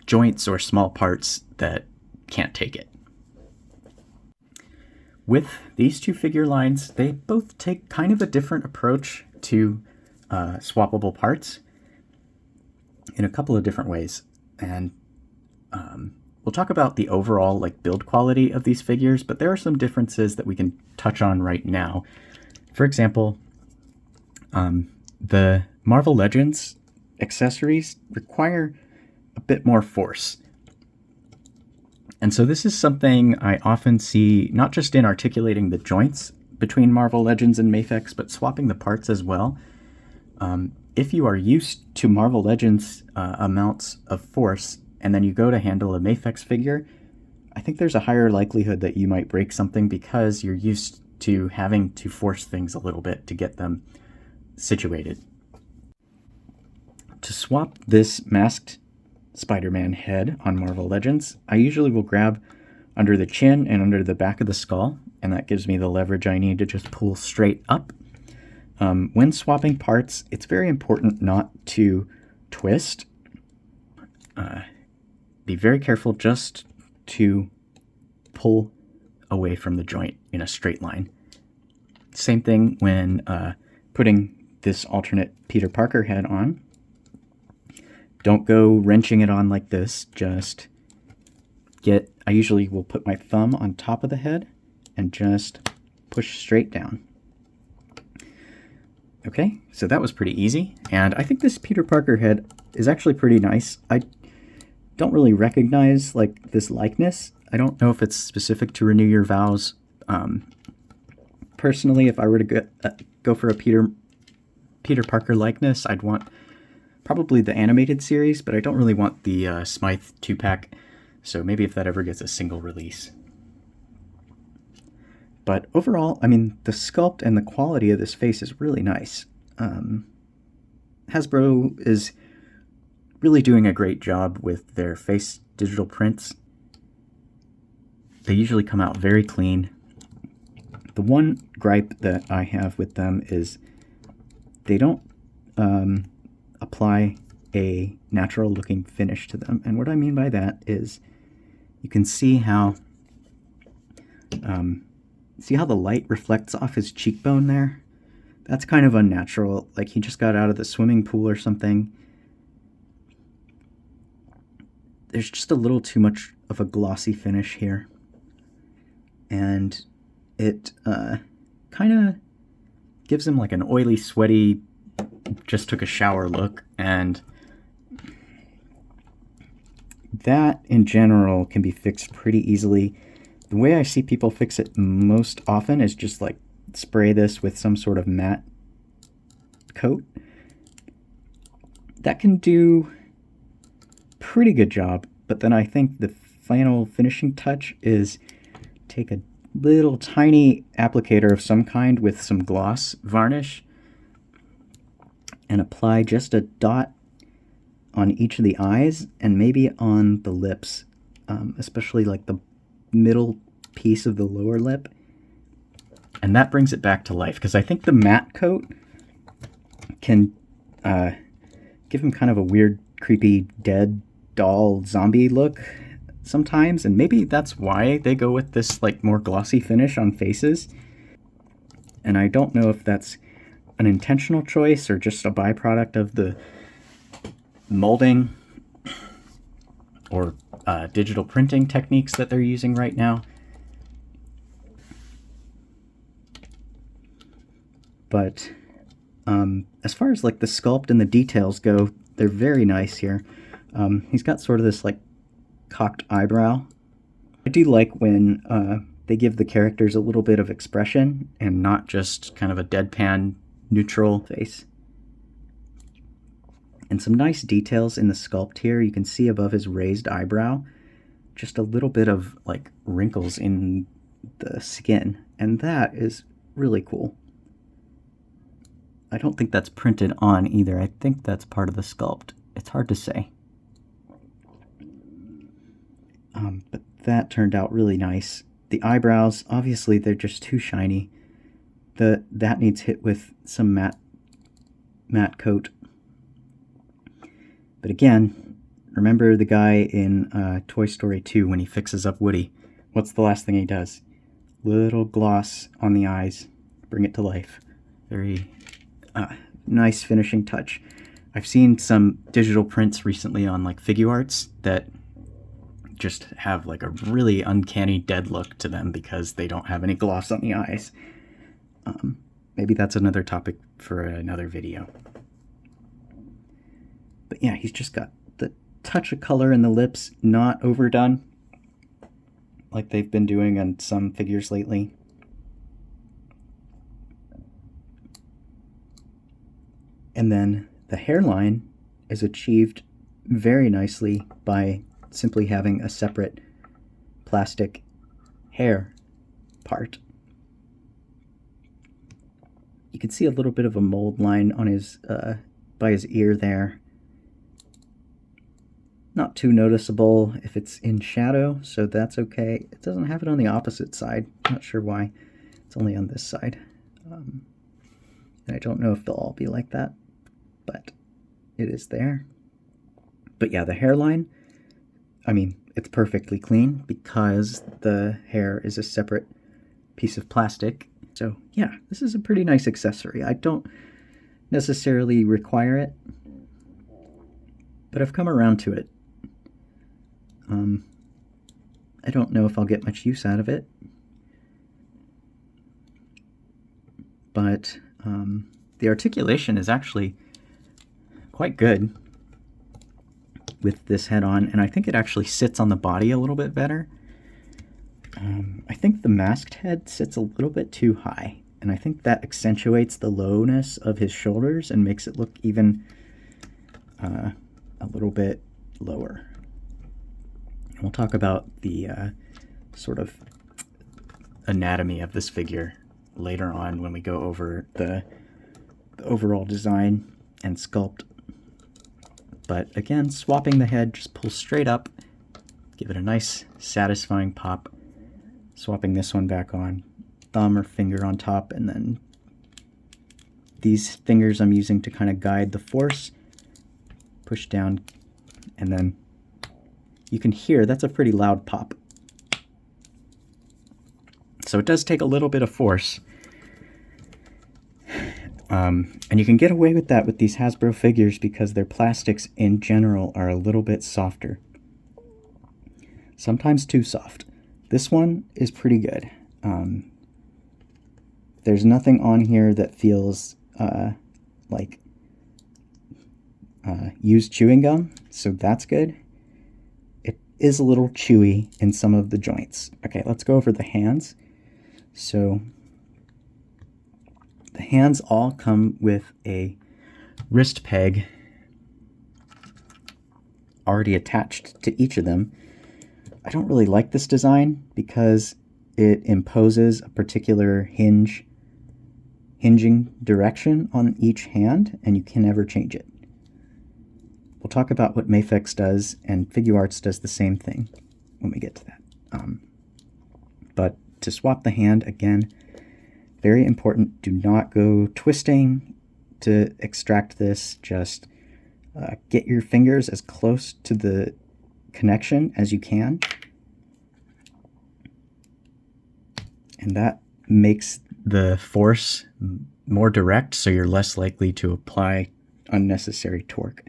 joints or small parts that can't take it. With these 2 figure lines, they both take kind of a different approach to swappable parts in a couple of different ways. And we'll talk about the overall build quality of these figures, but there are some differences that we can touch on right now. For example, the Marvel Legends accessories require a bit more force. And so this is something I often see not just in articulating the joints between Marvel Legends and Mafex, but swapping the parts as well. If you are used to Marvel Legends amounts of force, and then you go to handle a Mafex figure, I think there's a higher likelihood that you might break something because you're used to having to force things a little bit to get them situated. To swap this masked Spider-Man head on Marvel Legends, I usually will grab under the chin and under the back of the skull, and that gives me the leverage I need to just pull straight up. When swapping parts, it's very important not to twist. Be very careful just to pull away from the joint in a straight line. Same thing when putting this alternate Peter Parker head on. Don't go wrenching it on like this. Just I usually will put my thumb on top of the head and just push straight down. Okay, so that was pretty easy. And I think this Peter Parker head is actually pretty nice. I don't really recognize this likeness. I don't know if it's specific to Renew Your Vows. Personally, if I were to go for a Peter Parker likeness, I'd want probably the animated series, but I don't really want the Smythe 2-pack, so maybe if that ever gets a single release. But overall, I mean, the sculpt and the quality of this face is really nice. Hasbro is really doing a great job with their face digital prints. They usually come out very clean. The one gripe that I have with them is they don't apply a natural looking finish to them. And what I mean by that is you can see how the light reflects off his cheekbone there? That's kind of unnatural, like he just got out of the swimming pool or something. There's just a little too much of a glossy finish here. And it kind of gives him like an oily, sweaty, just took a shower look. And that, in general, can be fixed pretty easily. The way I see people fix it most often is just like spray this with some sort of matte coat. That can do pretty good job, but then I think the final finishing touch is take a little tiny applicator of some kind with some gloss varnish and apply just a dot on each of the eyes and maybe on the lips, especially like the middle piece of the lower lip. And that brings it back to life, because I think the matte coat can give him kind of a weird, creepy, dead doll zombie look sometimes, and maybe that's why they go with this like more glossy finish on faces. And I don't know if that's an intentional choice or just a byproduct of the molding or digital printing techniques that they're using right now. But as far as like the sculpt and the details go, they're very nice here. He's got sort of this like cocked eyebrow. I do like when they give the characters a little bit of expression and not just kind of a deadpan neutral face. And some nice details in the sculpt here. You can see above his raised eyebrow just a little bit of like wrinkles in the skin, and that is really cool. I don't think that's printed on either. I think that's part of the sculpt. It's hard to say. But that turned out really nice. The eyebrows, obviously, they're just too shiny. That needs hit with some matte coat. But again, remember the guy in Toy Story 2 when he fixes up Woody? What's the last thing he does? Little gloss on the eyes. Bring it to life. Very nice finishing touch. I've seen some digital prints recently on like Figuarts that just have like a really uncanny dead look to them because they don't have any gloss on the eyes. Maybe that's another topic for another video. But yeah, he's just got the touch of color in the lips, not overdone like they've been doing on some figures lately. And then the hairline is achieved very nicely by simply having a separate plastic hair part. You can see a little bit of a mold line on his by his ear there. Not too noticeable if it's in shadow, so that's okay. It doesn't have it on the opposite side. Not sure why. It's only on this side. And I don't know if they'll all be like that, but it is there. But yeah, the hairline, I mean, it's perfectly clean because the hair is a separate piece of plastic. So yeah, this is a pretty nice accessory. I don't necessarily require it, but I've come around to it. I don't know if I'll get much use out of it, but the articulation is actually quite good with this head on, and I think it actually sits on the body a little bit better. I think the masked head sits a little bit too high, and I think that accentuates the lowness of his shoulders and makes it look even a little bit lower. We'll talk about the sort of anatomy of this figure later on when we go over the overall design and sculpt. But again, swapping the head, just pull straight up, give it a nice satisfying pop. Swapping this one back on, thumb or finger on top, and then these fingers I'm using to kind of guide the force. Push down, and then you can hear that's a pretty loud pop. So it does take a little bit of force. And you can get away with that with these Hasbro figures because their plastics in general are a little bit softer. Sometimes too soft. This one is pretty good. There's nothing on here that feels like used chewing gum, so that's good. It is a little chewy in some of the joints. Okay, let's go over the hands. So the hands all come with a wrist peg already attached to each of them. I don't really like this design because it imposes a particular hinging direction on each hand, and you can never change it. We'll talk about what Mafex does, and Figuarts does the same thing when we get to that. But to swap the hand, again, very important, do not go twisting to extract this. Just get your fingers as close to the connection as you can. And that makes the force more direct, so you're less likely to apply unnecessary torque.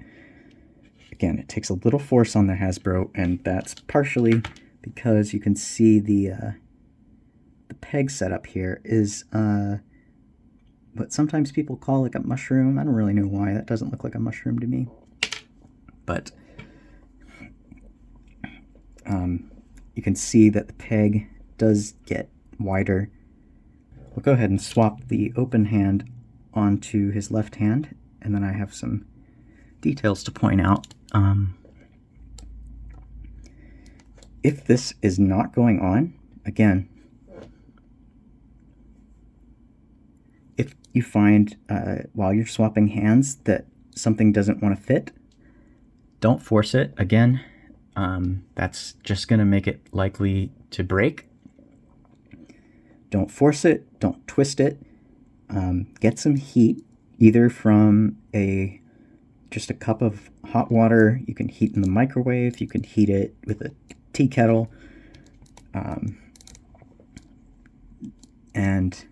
Again, it takes a little force on the Hasbro, and that's partially because you can see the peg setup here is what sometimes people call like a mushroom. I don't really know why. That doesn't look like a mushroom to me. But you can see that the peg does get wider. We'll go ahead and swap the open hand onto his left hand, and then I have some details to point out. If this is not going on, again, if you find while you're swapping hands that something doesn't want to fit, don't force it. Again, that's just going to make it likely to break. Don't force it, don't twist it. Get some heat, either from just a cup of hot water. You can heat in the microwave, you can heat it with a tea kettle, and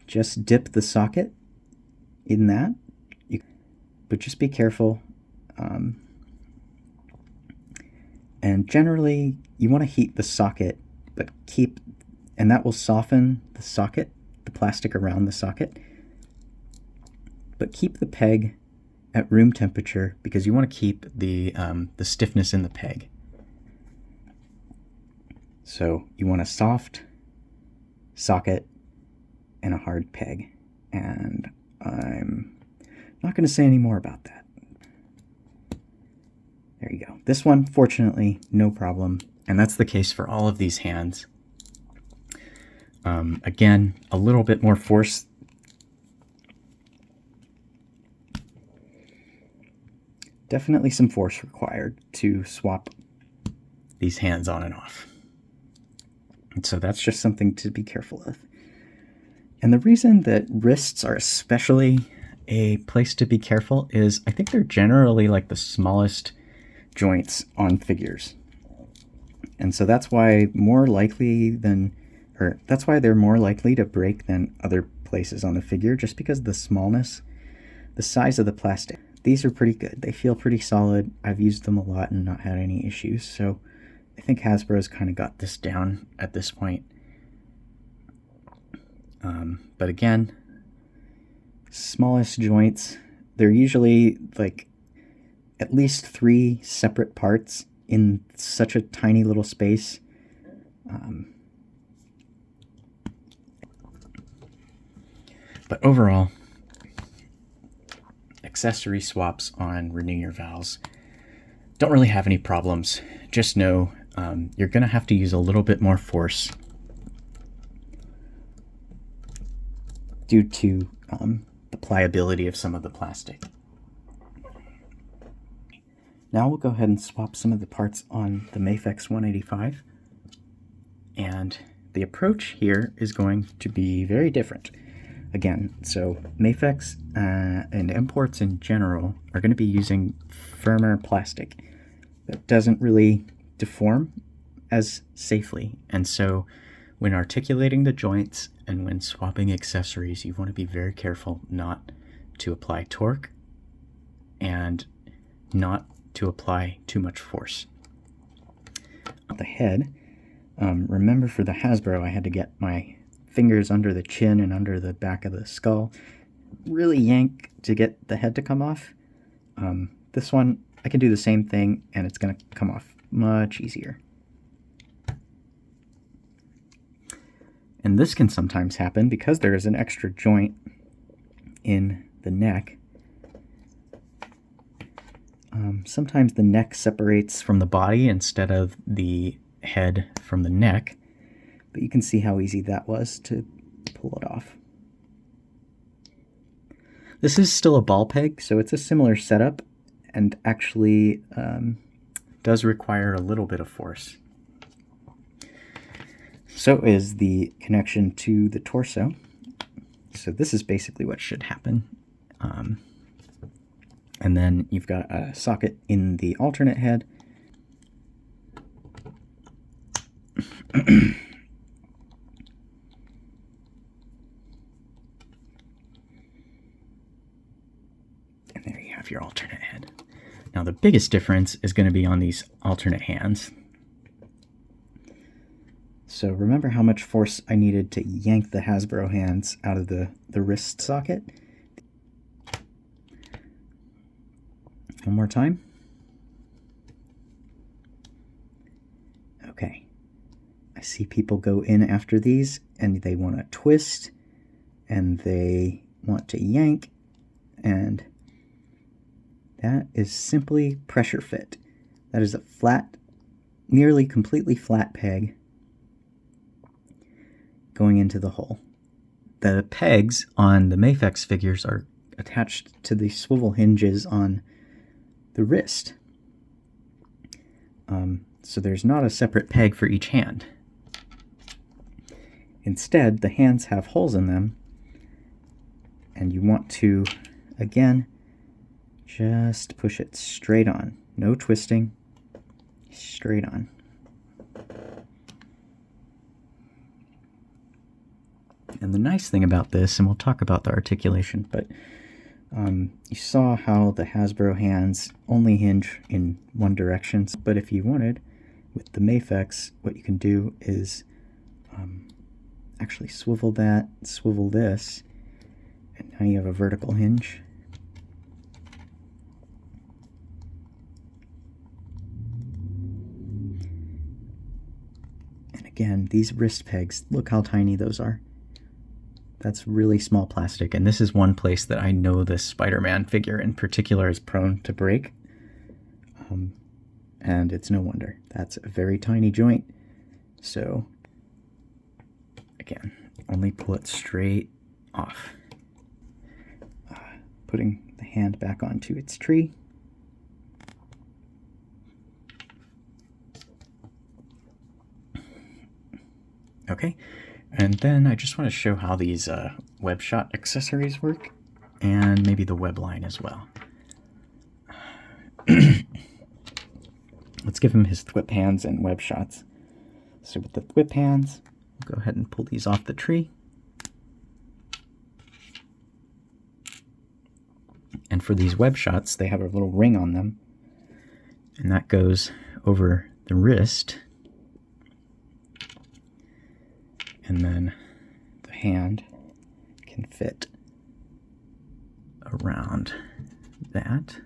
just dip the socket in that. But just be careful. And generally, you want to heat the socket, but and that will soften the socket, the plastic around the socket. But keep the peg at room temperature because you want to keep the stiffness in the peg. So you want a soft socket and a hard peg. And I'm not going to say any more about that. There you go. This one, fortunately, no problem. And that's the case for all of these hands. Again, a little bit more force. Definitely some force required to swap these hands on and off. And so that's just something to be careful of. And the reason that wrists are especially a place to be careful is I think they're generally like the smallest joints on figures. And so that's why that's why they're more likely to break than other places on the figure, just because of the smallness, the size of the plastic. These are pretty good. They feel pretty solid. I've used them a lot and not had any issues. So I think Hasbro's kind of got this down at this point. But again, smallest joints, they're usually like at least 3 separate parts in such a tiny little space. But overall, accessory swaps on Renew Your Vows don't really have any problems. Just know you're going to have to use a little bit more force due to the pliability of some of the plastic. Now we'll go ahead and swap some of the parts on the Mafex 185. And the approach here is going to be very different. Again, so Mafex and imports in general are going to be using firmer plastic that doesn't really deform as safely. And so when articulating the joints and when swapping accessories, you want to be very careful not to apply torque and not to apply too much force. On the head, remember for the Hasbro, I had to get my fingers under the chin and under the back of the skull, really yank to get the head to come off. This one, I can do the same thing and it's going to come off much easier. And this can sometimes happen because there is an extra joint in the neck. Sometimes the neck separates from the body instead of the head from the neck, but you can see how easy that was to pull it off. This is still a ball peg, so it's a similar setup and actually does require a little bit of force. So is the connection to the torso. So this is basically what should happen. And then you've got a socket in the alternate head. And there you have your alternate head. Now the biggest difference is going to be on these alternate hands. So remember how much force I needed to yank the Hasbro hands out of the wrist socket? One more time. Okay. I see people go in after these and they want to twist and they want to yank, and that is simply pressure fit. That is a flat, nearly completely flat peg going into the hole. The pegs on the Mafex figures are attached to the swivel hinges on the wrist. So there's not a separate peg for each hand. Instead, the hands have holes in them, and you want to, again, just push it straight on. No twisting, straight on. And the nice thing about this, and we'll talk about the articulation, but you saw how the Hasbro hands only hinge in one direction, but if you wanted, with the Mafex, what you can do is actually swivel that, swivel this, and now you have a vertical hinge. And again, these wrist pegs, look how tiny those are. That's really small plastic, and this is one place that I know this Spider-Man figure in particular is prone to break. And it's no wonder. That's a very tiny joint. So, again, only pull it straight off. Putting the hand back onto its tree. Okay. And then I just want to show how these web shot accessories work, and maybe the web line as well. Let's give him his thwip hands and web shots. So with the thwip hands, we'll go ahead and pull these off the tree. And for these web shots, they have a little ring on them, and that goes over the wrist. And then the hand can fit around that.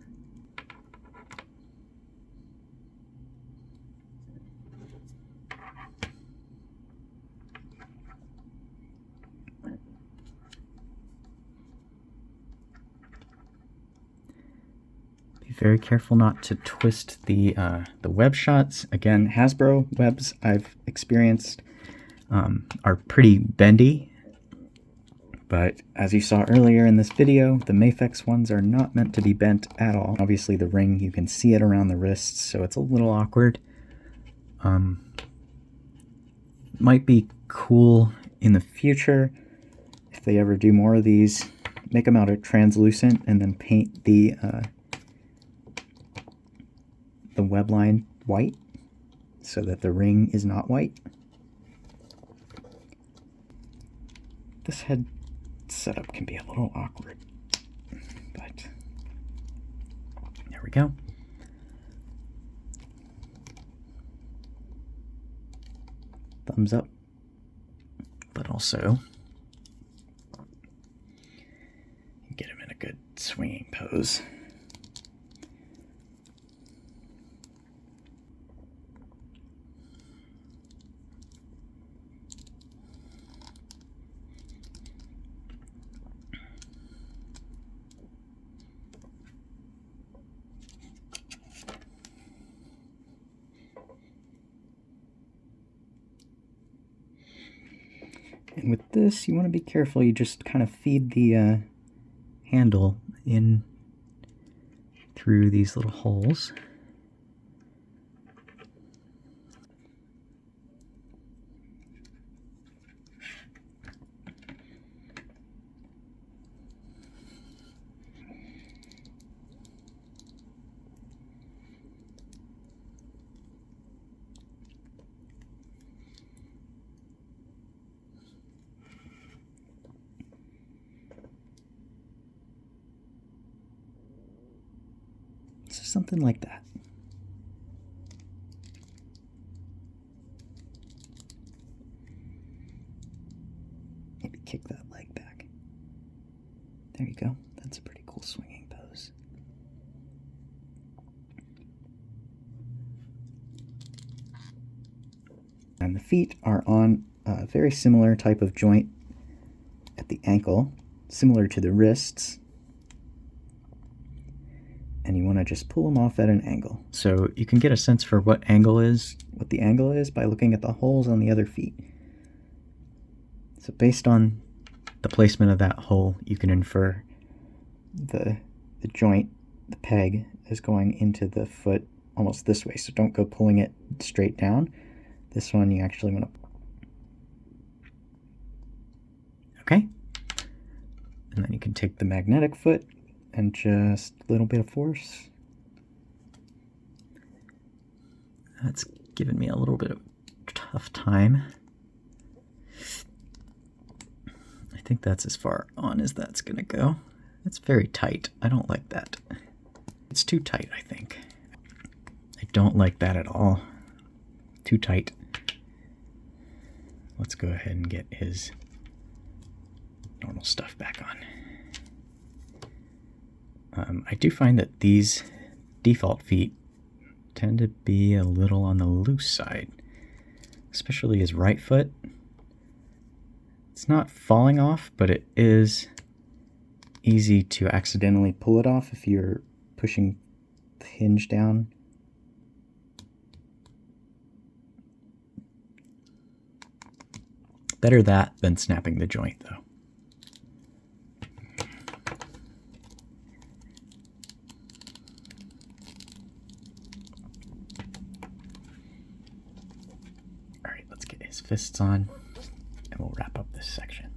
Be very careful not to twist the web shots. Again, Hasbro webs I've experienced are pretty bendy, But as you saw earlier in this video, the Mafex ones are not meant to be bent at all. Obviously the ring, you can see it around the wrists, so it's a little awkward. Might be cool in the future if they ever do more of these. Make them out of translucent and then paint the web line white so that the ring is not white. This head setup can be a little awkward, but there we go. Thumbs up, but also get him in a good swinging pose. And with this, you want to be careful. You just kind of feed the handle in through these little holes. So something like that. Maybe kick that leg back. There you go. That's a pretty cool swinging pose. And the feet are on a very similar type of joint at the ankle, similar to the wrists. And you want to just pull them off at an angle. So you can get a sense for what the angle is by looking at the holes on the other feet. So based on the placement of that hole, you can infer the joint, the peg, is going into the foot almost this way. So don't go pulling it straight down. This one you actually want to... Okay. And then you can take the magnetic foot and just a little bit of force. That's given me a little bit of a tough time. I think that's as far on as that's gonna go. It's very tight. I don't like that. It's too tight, I think. I don't like that at all. Too tight. Let's go ahead and get his normal stuff back on. I do find that these default feet tend to be a little on the loose side, especially his right foot. It's not falling off, but it is easy to accidentally pull it off if you're pushing the hinge down. Better that than snapping the joint, though. Fists on, and we'll wrap up this section.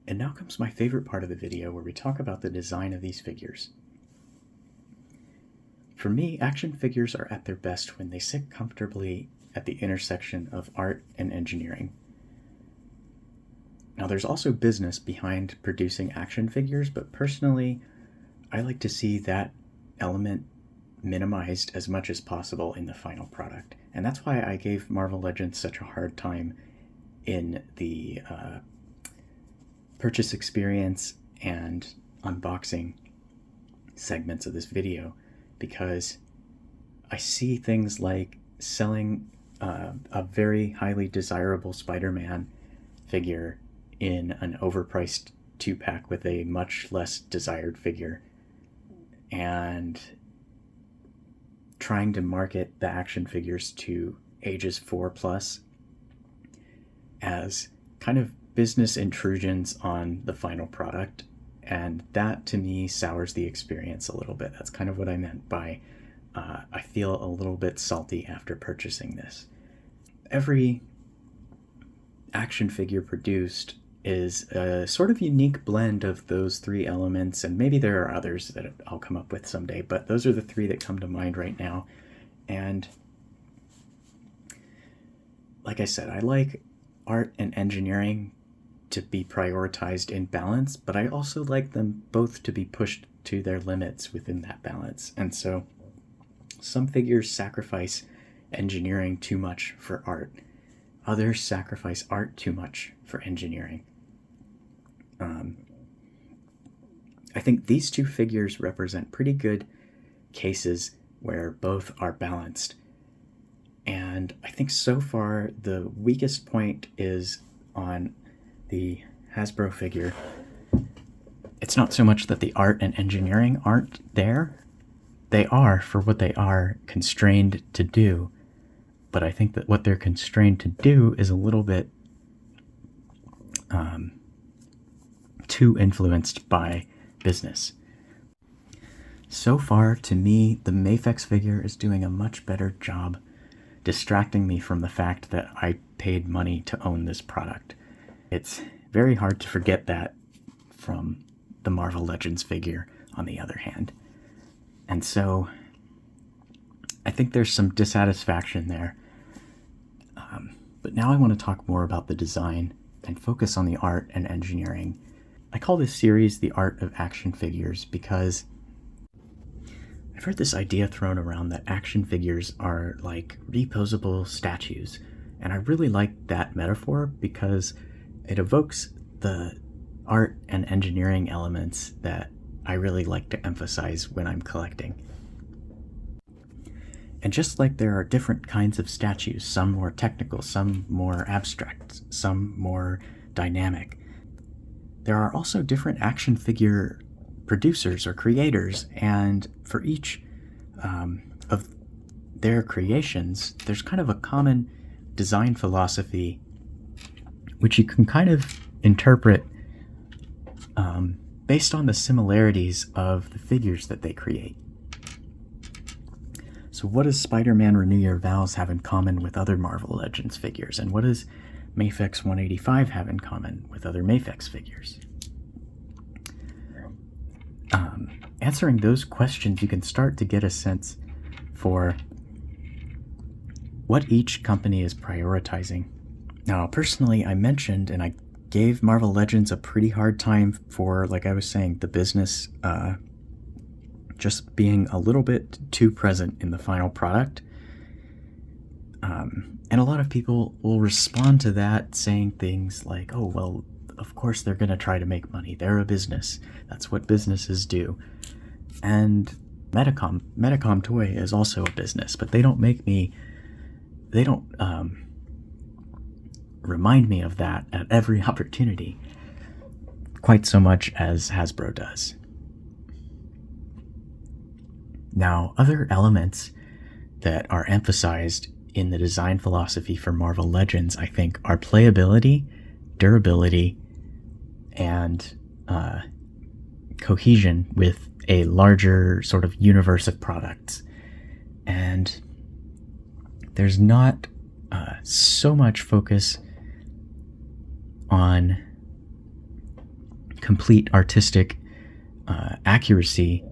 And now comes my favorite part of the video, where we talk about the design of these figures. For me, action figures are at their best when they sit comfortably at the intersection of art and engineering. Now, there's also business behind producing action figures, but personally, I like to see that element minimized as much as possible in the final product. And that's why I gave Marvel Legends such a hard time in the purchase experience and unboxing segments of this video, because I see things like selling a very highly desirable Spider-Man figure in an overpriced 2-pack with a much less desired figure, and trying to market the action figures to ages 4+, as kind of business intrusions on the final product, and that to me sours the experience a little bit. That's kind of what I meant by I feel a little bit salty after purchasing this. Every action figure produced is a sort of unique blend of those three elements, and maybe there are others that I'll come up with someday, but those are the three that come to mind right now. And like I said, I like art and engineering to be prioritized in balance, but I also like them both to be pushed to their limits within that balance. And so some figures sacrifice engineering too much for art. Others sacrifice art too much for engineering. I think these two figures represent pretty good cases where both are balanced. And I think so far the weakest point is on the Hasbro figure. It's not so much that the art and engineering aren't there. They are for what they are constrained to do. But I think that what they're constrained to do is a little bit too influenced by business. So far, to me, the Mafex figure is doing a much better job distracting me from the fact that I paid money to own this product. It's very hard to forget that from the Marvel Legends figure, on the other hand. And so I think there's some dissatisfaction there. But now I want to talk more about the design and focus on the art and engineering. I call this series The Art of Action Figures because I've heard this idea thrown around that action figures are like reposable statues. And I really like that metaphor because it evokes the art and engineering elements that I really like to emphasize when I'm collecting. And just like there are different kinds of statues, some more technical, some more abstract, some more dynamic, there are also different action figure producers or creators, and for each of their creations, there's kind of a common design philosophy which you can kind of interpret based on the similarities of the figures that they create. So what does Spider-Man Renew Your Vows have in common with other Marvel Legends figures? And what does Mafex 185 have in common with other Mafex figures? Answering those questions, you can start to get a sense for what each company is prioritizing. Now, personally, I mentioned, and I gave Marvel Legends a pretty hard time for, like I was saying, the business just being a little bit too present in the final product. And a lot of people will respond to that saying things like, oh, well, of course they're going to try to make money. They're a business. That's what businesses do. And Medicom Toy is also a business, but they don't remind me of that at every opportunity, quite so much as Hasbro does. Now, other elements that are emphasized in the design philosophy for Marvel Legends, I think, are playability, durability, and cohesion with a larger sort of universe of products. And there's not so much focus on complete artistic accuracy.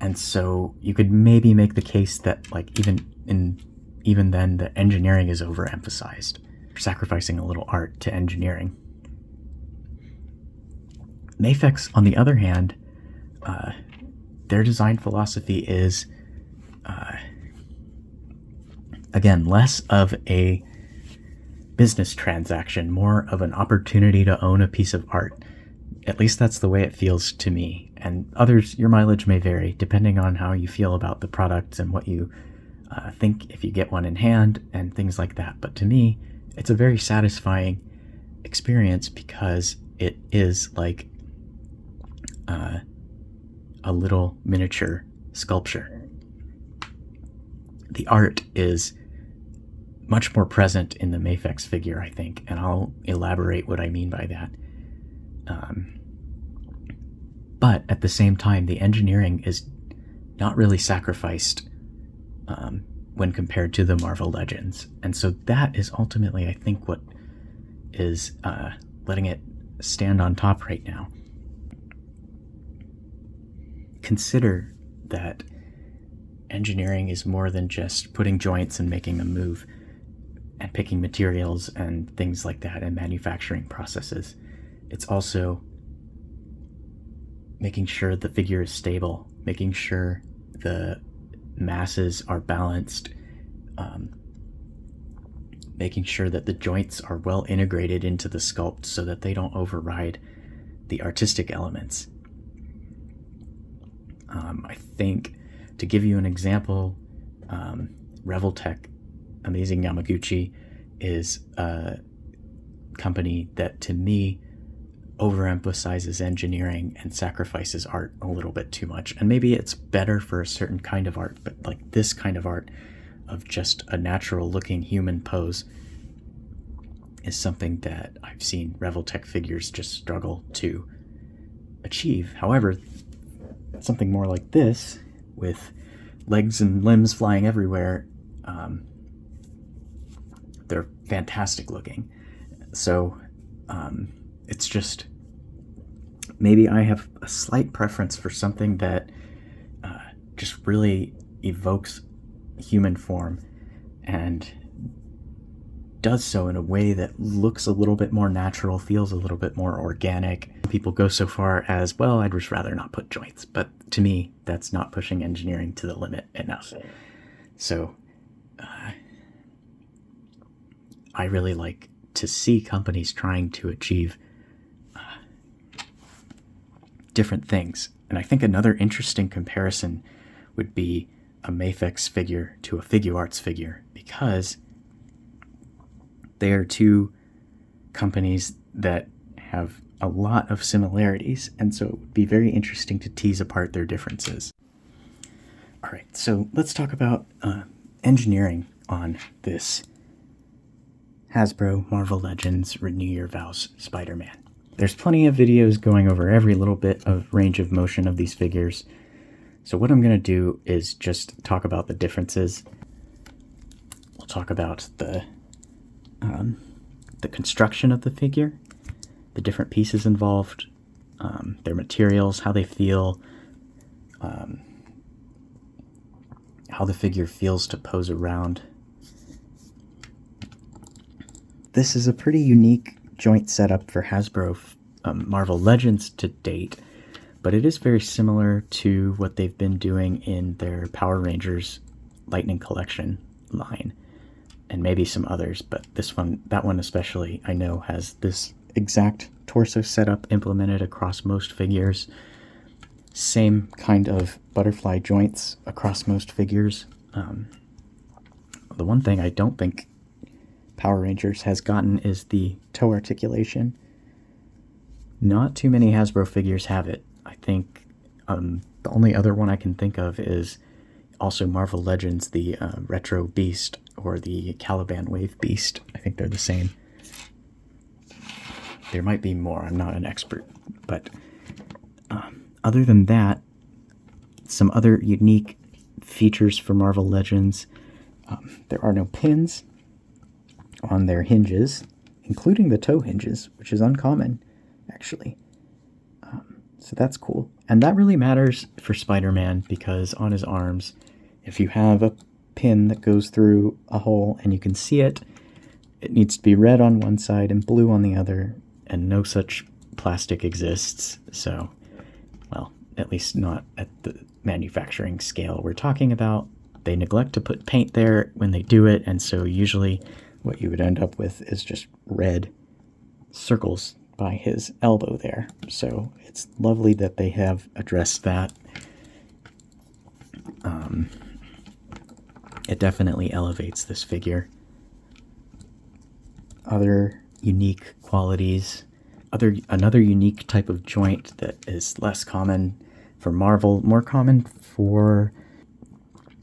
And so you could maybe make the case that, like, even then, the engineering is overemphasized, sacrificing a little art to engineering. Mafex, on the other hand, their design philosophy is, again, less of a business transaction, more of an opportunity to own a piece of art. At least that's the way it feels to me. And others, your mileage may vary depending on how you feel about the products and what you think if you get one in hand and things like that. But to me, it's a very satisfying experience because it is like a little miniature sculpture. The art is much more present in the Mafex figure, I think, and I'll elaborate what I mean by that. But at the same time, the engineering is not really sacrificed when compared to the Marvel Legends. And so that is ultimately, I think, what is letting it stand on top right now. Consider that engineering is more than just putting joints and making them move and picking materials and things like that and manufacturing processes. It's also making sure the figure is stable, making sure the masses are balanced, making sure that the joints are well integrated into the sculpt so that they don't override the artistic elements. I think, to give you an example, Reveltech, Amazing Yamaguchi, is a company that, to me, overemphasizes engineering and sacrifices art a little bit too much. And maybe it's better for a certain kind of art, but like this kind of art of just a natural looking human pose is something that I've seen Reveltech figures just struggle to achieve. However, something more like this, with legs and limbs flying everywhere, they're fantastic looking. So it's just, maybe I have a slight preference for something that just really evokes human form and does so in a way that looks a little bit more natural, feels a little bit more organic. People go so far as, well, I'd just rather not put joints. But to me, that's not pushing engineering to the limit enough. So I really like to see companies trying to achieve different things. And I think another interesting comparison would be a Mafex figure to a Figuarts figure, because they are two companies that have a lot of similarities, and so it would be very interesting to tease apart their differences. All right, so let's talk about engineering on this Hasbro Marvel Legends Renew Your Vows Spider-Man. There's plenty of videos going over every little bit of range of motion of these figures. So what I'm going to do is just talk about the differences. We'll talk about the construction of the figure, the different pieces involved, their materials, how they feel, how the figure feels to pose around. This is a pretty unique joint setup for Hasbro Marvel Legends to date, but it is very similar to what they've been doing in their Power Rangers Lightning Collection line, and maybe some others, but that one especially, I know, has this exact torso setup implemented across most figures. Same kind of butterfly joints across most figures. The one thing I don't think Power Rangers has gotten is the toe articulation. Not too many Hasbro figures have it. I think the only other one I can think of is also Marvel Legends, the Retro Beast, or the Caliban Wave Beast. I think they're the same. There might be more, I'm not an expert, but other than that, some other unique features for Marvel Legends. There are no pins on their hinges, including the toe hinges, which is uncommon, actually. So that's cool. And that really matters for Spider-Man, because on his arms, if you have a pin that goes through a hole and you can see it, it needs to be red on one side and blue on the other, and no such plastic exists. So, well, at least not at the manufacturing scale we're talking about. They neglect to put paint there when they do it, and so usually what you would end up with is just red circles by his elbow there. So it's lovely that they have addressed that. It definitely elevates this figure. Other unique qualities, another unique type of joint that is less common for Marvel, more common for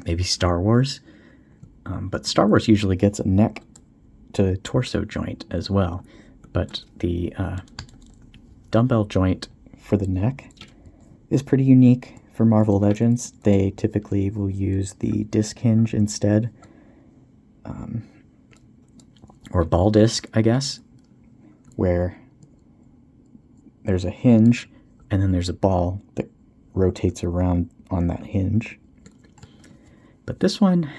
maybe Star Wars, But Star Wars usually gets a neck to torso joint as well. But the dumbbell joint for the neck is pretty unique for Marvel Legends. They typically will use the disc hinge instead, or ball disc, I guess, where there's a hinge and then there's a ball that rotates around on that hinge. But this one,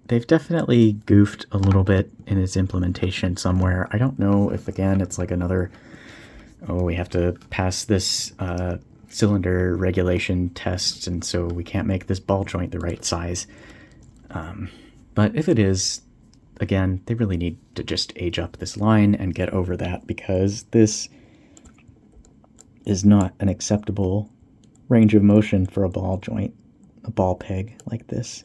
they've definitely goofed a little bit in its implementation somewhere. I don't know if, again, it's like another, oh, we have to pass this cylinder regulation test, and so we can't make this ball joint the right size. But if it is, again, they really need to just age up this line and get over that, because this is not an acceptable range of motion for a ball joint, a ball peg like this.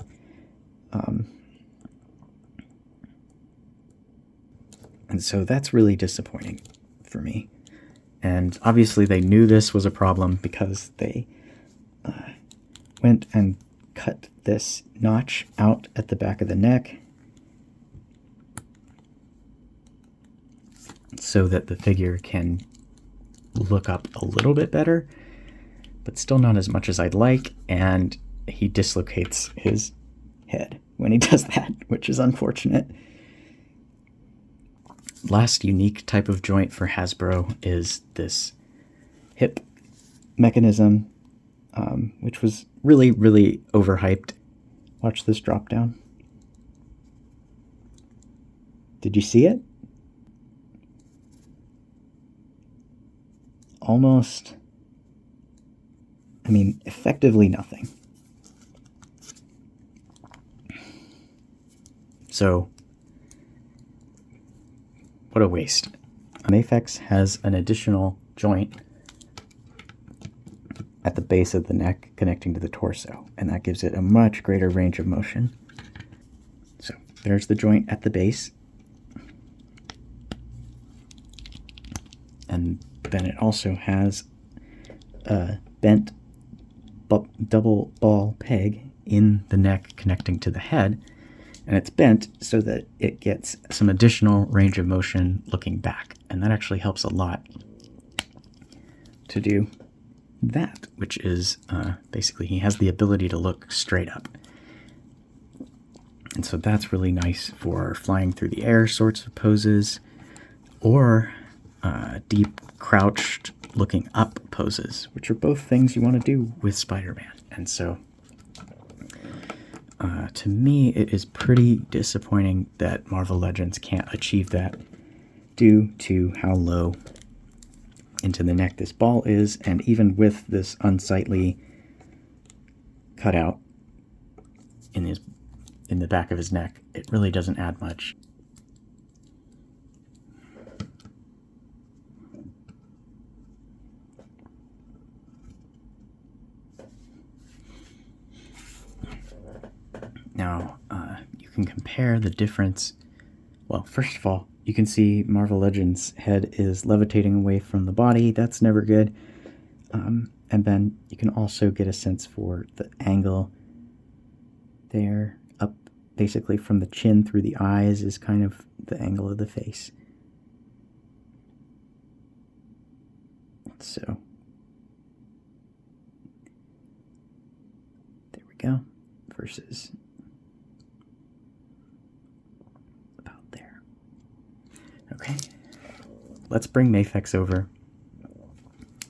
And so that's really disappointing for me. And obviously they knew this was a problem because they went and cut this notch out at the back of the neck so that the figure can look up a little bit better, but still not as much as I'd like, and he dislocates his head when he does that, which is unfortunate. Last unique type of joint for Hasbro is this hip mechanism, which was really, really overhyped. Watch this drop down. Did you see it? Almost, I mean, effectively nothing. So, what a waste. Mafex has an additional joint at the base of the neck connecting to the torso, and that gives it a much greater range of motion. So there's the joint at the base, and then it also has a bent double ball peg in the neck connecting to the head, and it's bent so that it gets some additional range of motion looking back, and that actually helps a lot to do that, which is basically he has the ability to look straight up. And so that's really nice for flying through the air sorts of poses, or deep crouched looking up poses, which are both things you want to do with Spider-Man. And so to me, it is pretty disappointing that Marvel Legends can't achieve that due to how low into the neck this ball is, and even with this unsightly cutout in the back of his neck, it really doesn't add much. Now, you can compare the difference. Well, first of all, you can see Marvel Legends' head is levitating away from the body. That's never good. And then you can also get a sense for the angle there, up basically from the chin through the eyes is kind of the angle of the face. So, there we go, versus about there. Okay, let's bring Mafex over,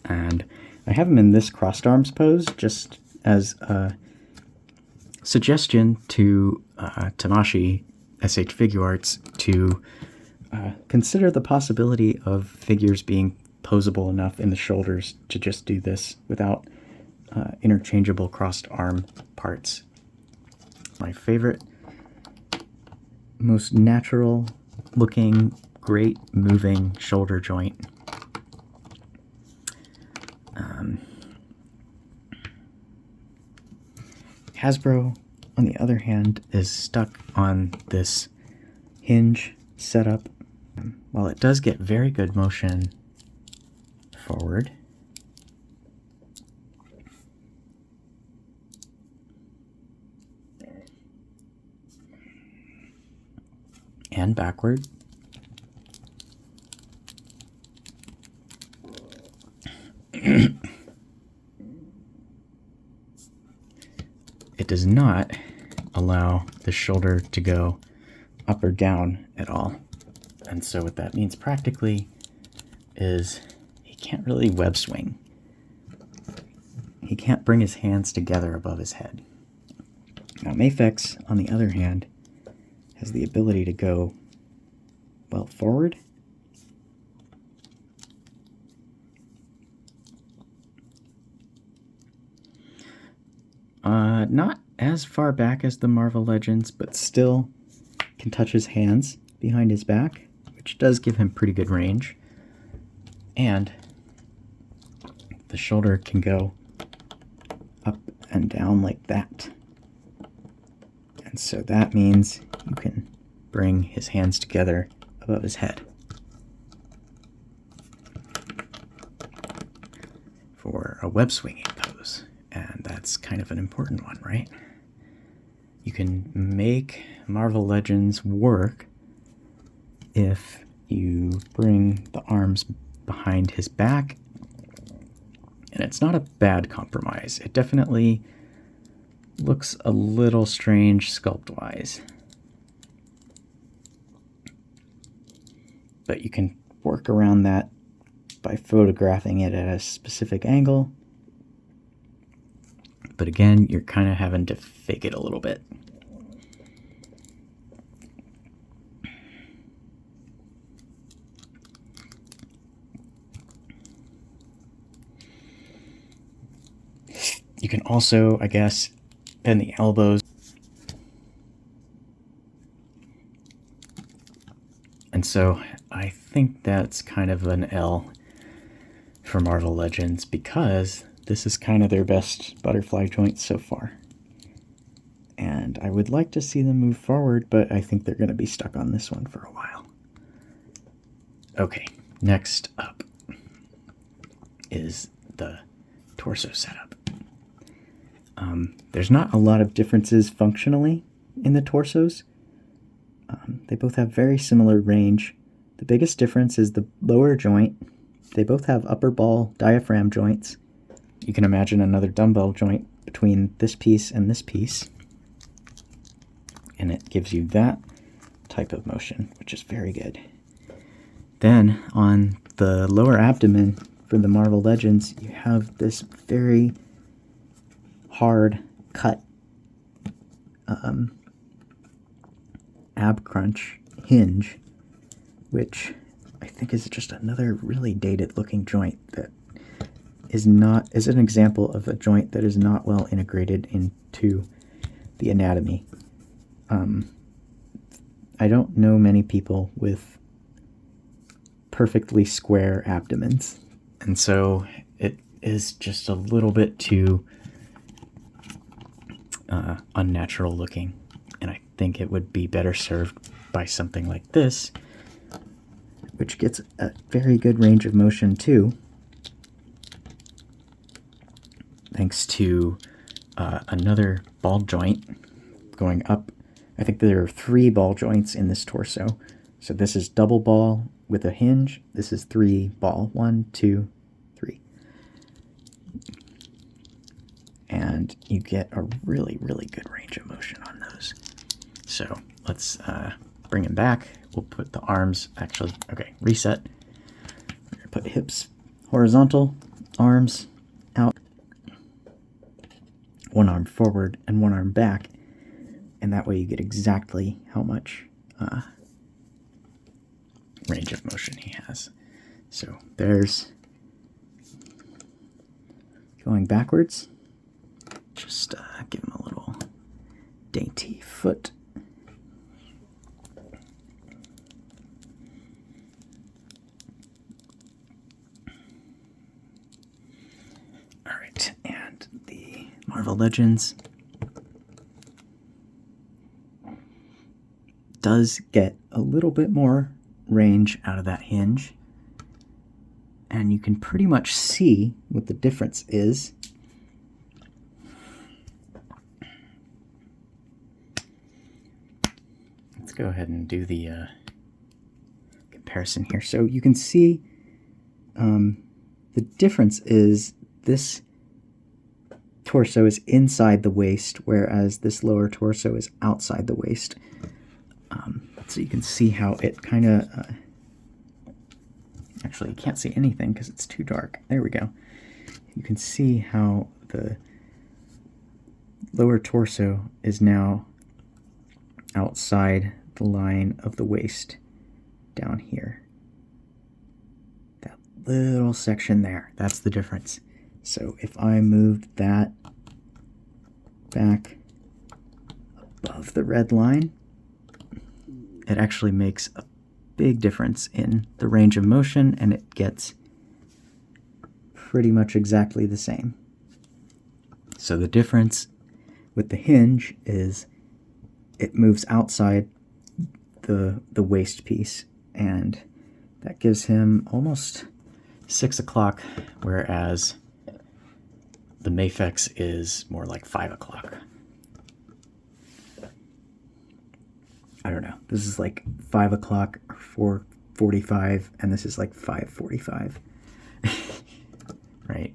and I have him in this crossed arms pose just as a suggestion to Tamashi SH Figuarts to consider the possibility of figures being posable enough in the shoulders to just do this without interchangeable crossed arm parts. My favorite, most natural looking, great moving shoulder joint. Hasbro, on the other hand, is stuck on this hinge setup. While it does get very good motion forward, and backward. It does not allow the shoulder to go up or down at all. And so what that means practically is he can't really web swing. He can't bring his hands together above his head. Now Mafex, on the other hand, has the ability to go, well, forward. Not as far back as the Marvel Legends, but still can touch his hands behind his back, which does give him pretty good range. And the shoulder can go up and down like that. And so that means you can bring his hands together above his head for a web swinging pose. And that's kind of an important one, right? You can make Marvel Legends work if you bring the arms behind his back. And it's not a bad compromise. It definitely looks a little strange sculpt-wise. But you can work around that by photographing it at a specific angle. But again, you're kind of having to fake it a little bit. You can also, I guess, bend the elbows. And so I think that's kind of an L for Marvel Legends because this is kind of their best butterfly joint so far. And I would like to see them move forward, but I think they're going to be stuck on this one for a while. Okay, next up is the torso setup. There's not a lot of differences functionally in the torsos. They both have very similar range. The biggest difference is the lower joint. They both have upper ball diaphragm joints. You can imagine another dumbbell joint between this piece and this piece. And it gives you that type of motion, which is very good. Then on the lower abdomen for the Marvel Legends, you have this very hard cut ab crunch hinge, which I think is just another really dated looking joint that is an example of a joint that is not well integrated into the anatomy. I don't know many people with perfectly square abdomens, and so it is just a little bit too unnatural looking, and I think it would be better served by something like this, which gets a very good range of motion too, thanks to another ball joint going up. I think there are 3 ball joints in this torso. So this is double ball with a hinge. This is 3 ball. 1, 2, 3. And you get a really, really good range of motion on those. So let's bring him back. We'll put the arms, actually, okay, reset. We're going to put hips horizontal, arms out, one arm forward and one arm back. And that way you get exactly how much range of motion he has. So there's going backwards. Just give him a little dainty foot. All right, and the Marvel Legends does get a little bit more range out of that hinge, and you can pretty much see what the difference is. go ahead and do the comparison here. So you can see the difference is this torso is inside the waist, whereas this lower torso is outside the waist. So you can see how it kind of... actually, you can't see anything because it's too dark. There we go. You can see how the lower torso is now outside the line of the waist down here. That little section there, that's the difference. So if I moved that back above the red line, it actually makes a big difference in the range of motion, and it gets pretty much exactly the same. So the difference with the hinge is it moves outside the waist piece, and that gives him almost 6 o'clock, whereas the Mafex is more like 5 o'clock. I don't know. This is like 5 o'clock or 4:45, and this is like 5:45. Right.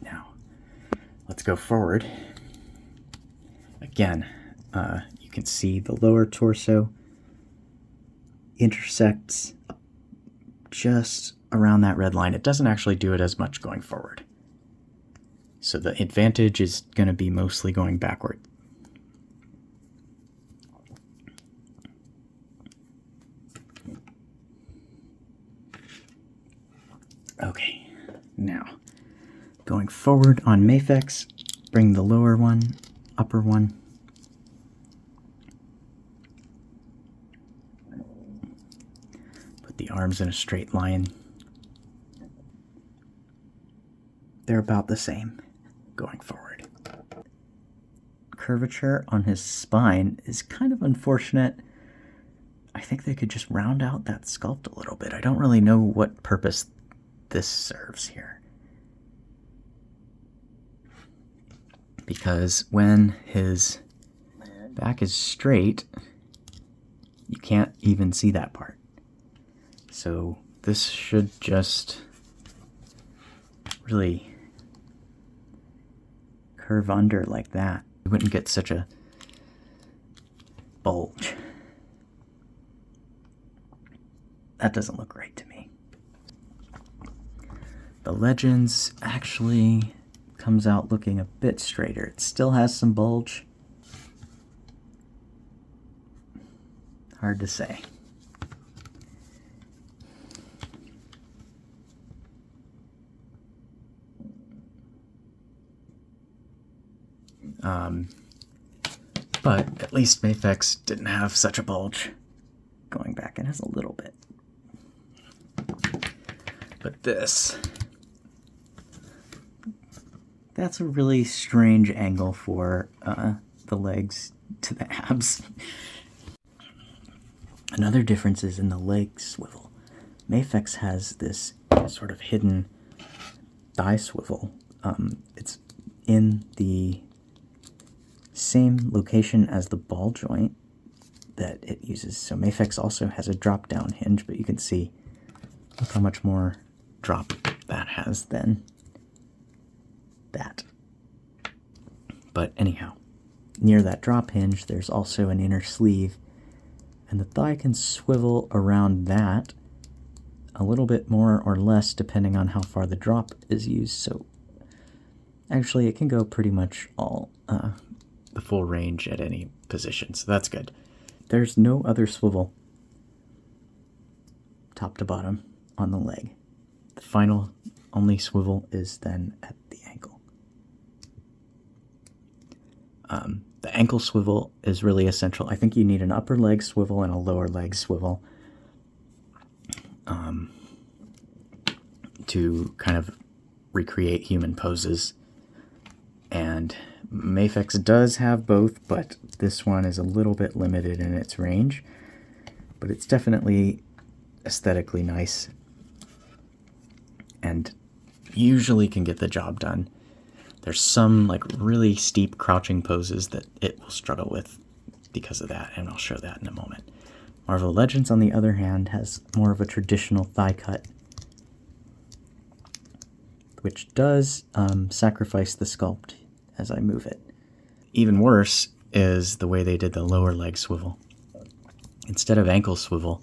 Now, let's go forward. Again, you can see the lower torso intersects just around that red line. It doesn't actually do it as much going forward. So the advantage is going to be mostly going backward. Okay, now going forward on Mafex, bring the lower one, upper one. Put the arms in a straight line. They're about the same going forward. Curvature on his spine is kind of unfortunate. I think they could just round out that sculpt a little bit. I don't really know what purpose this serves here. Because when his back is straight, you can't even see that part. So this should just really curve under like that. You wouldn't get such a bulge. That doesn't look right to me. The Legends actually comes out looking a bit straighter. It still has some bulge. Hard to say. But at least Mafex didn't have such a bulge. Going back, it has a little bit. But this, that's a really strange angle for the legs to the abs. Another difference is in the leg swivel. Mafex has this sort of hidden thigh swivel. It's in the same location as the ball joint that it uses. So Mafex also has a drop down hinge, but you can see look how much more drop that has than that. But anyhow, near that drop hinge there's also an inner sleeve, and the thigh can swivel around that a little bit more or less depending on how far the drop is used. So actually it can go pretty much all the full range at any position, so that's good. There's no other swivel top to bottom on the leg. The final only swivel is then at the ankle. The ankle swivel is really essential. I think you need an upper leg swivel and a lower leg swivel to kind of recreate human poses. And Mafex does have both, but this one is a little bit limited in its range. But it's definitely aesthetically nice and usually can get the job done. There's some like really steep crouching poses that it will struggle with because of that, and I'll show that in a moment. Marvel Legends, on the other hand, has more of a traditional thigh cut, which does sacrifice the sculpt as I move it. Even worse is the way they did the lower leg swivel. Instead of ankle swivel,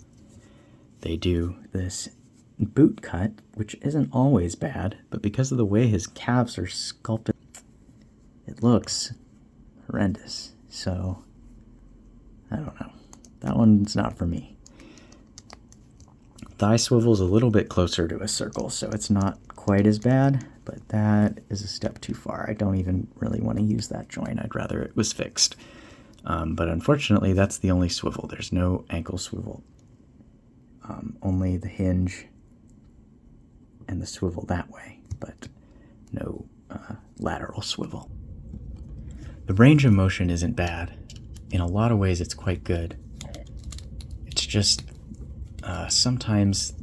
they do this boot cut, which isn't always bad, but because of the way his calves are sculpted, it looks horrendous. So, I don't know. That one's not for me. Thigh swivel's a little bit closer to a circle, so it's not quite as bad, but that is a step too far. I don't even really want to use that joint. I'd rather it was fixed. But unfortunately, that's the only swivel. There's no ankle swivel. Only the hinge and the swivel that way, but no lateral swivel. The range of motion isn't bad. In a lot of ways, it's quite good. It's just sometimes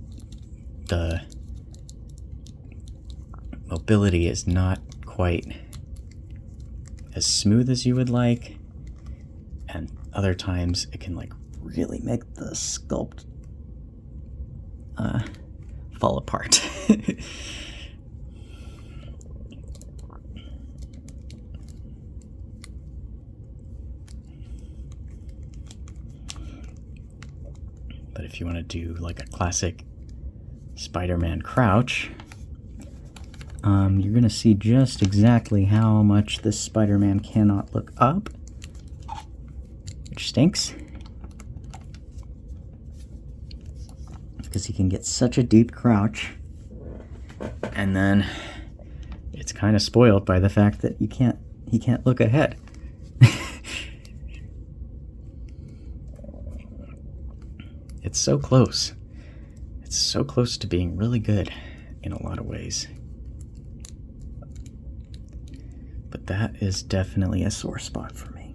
the mobility is not quite as smooth as you would like, and other times it can like really make the sculpt fall apart. But if you want to do like a classic Spider-Man crouch, you're going to see just exactly how much this Spider-Man cannot look up, which stinks, because he can get such a deep crouch, and then it's kind of spoiled by the fact that he can't look ahead. It's so close. It's so close to being really good in a lot of ways. But that is definitely a sore spot for me.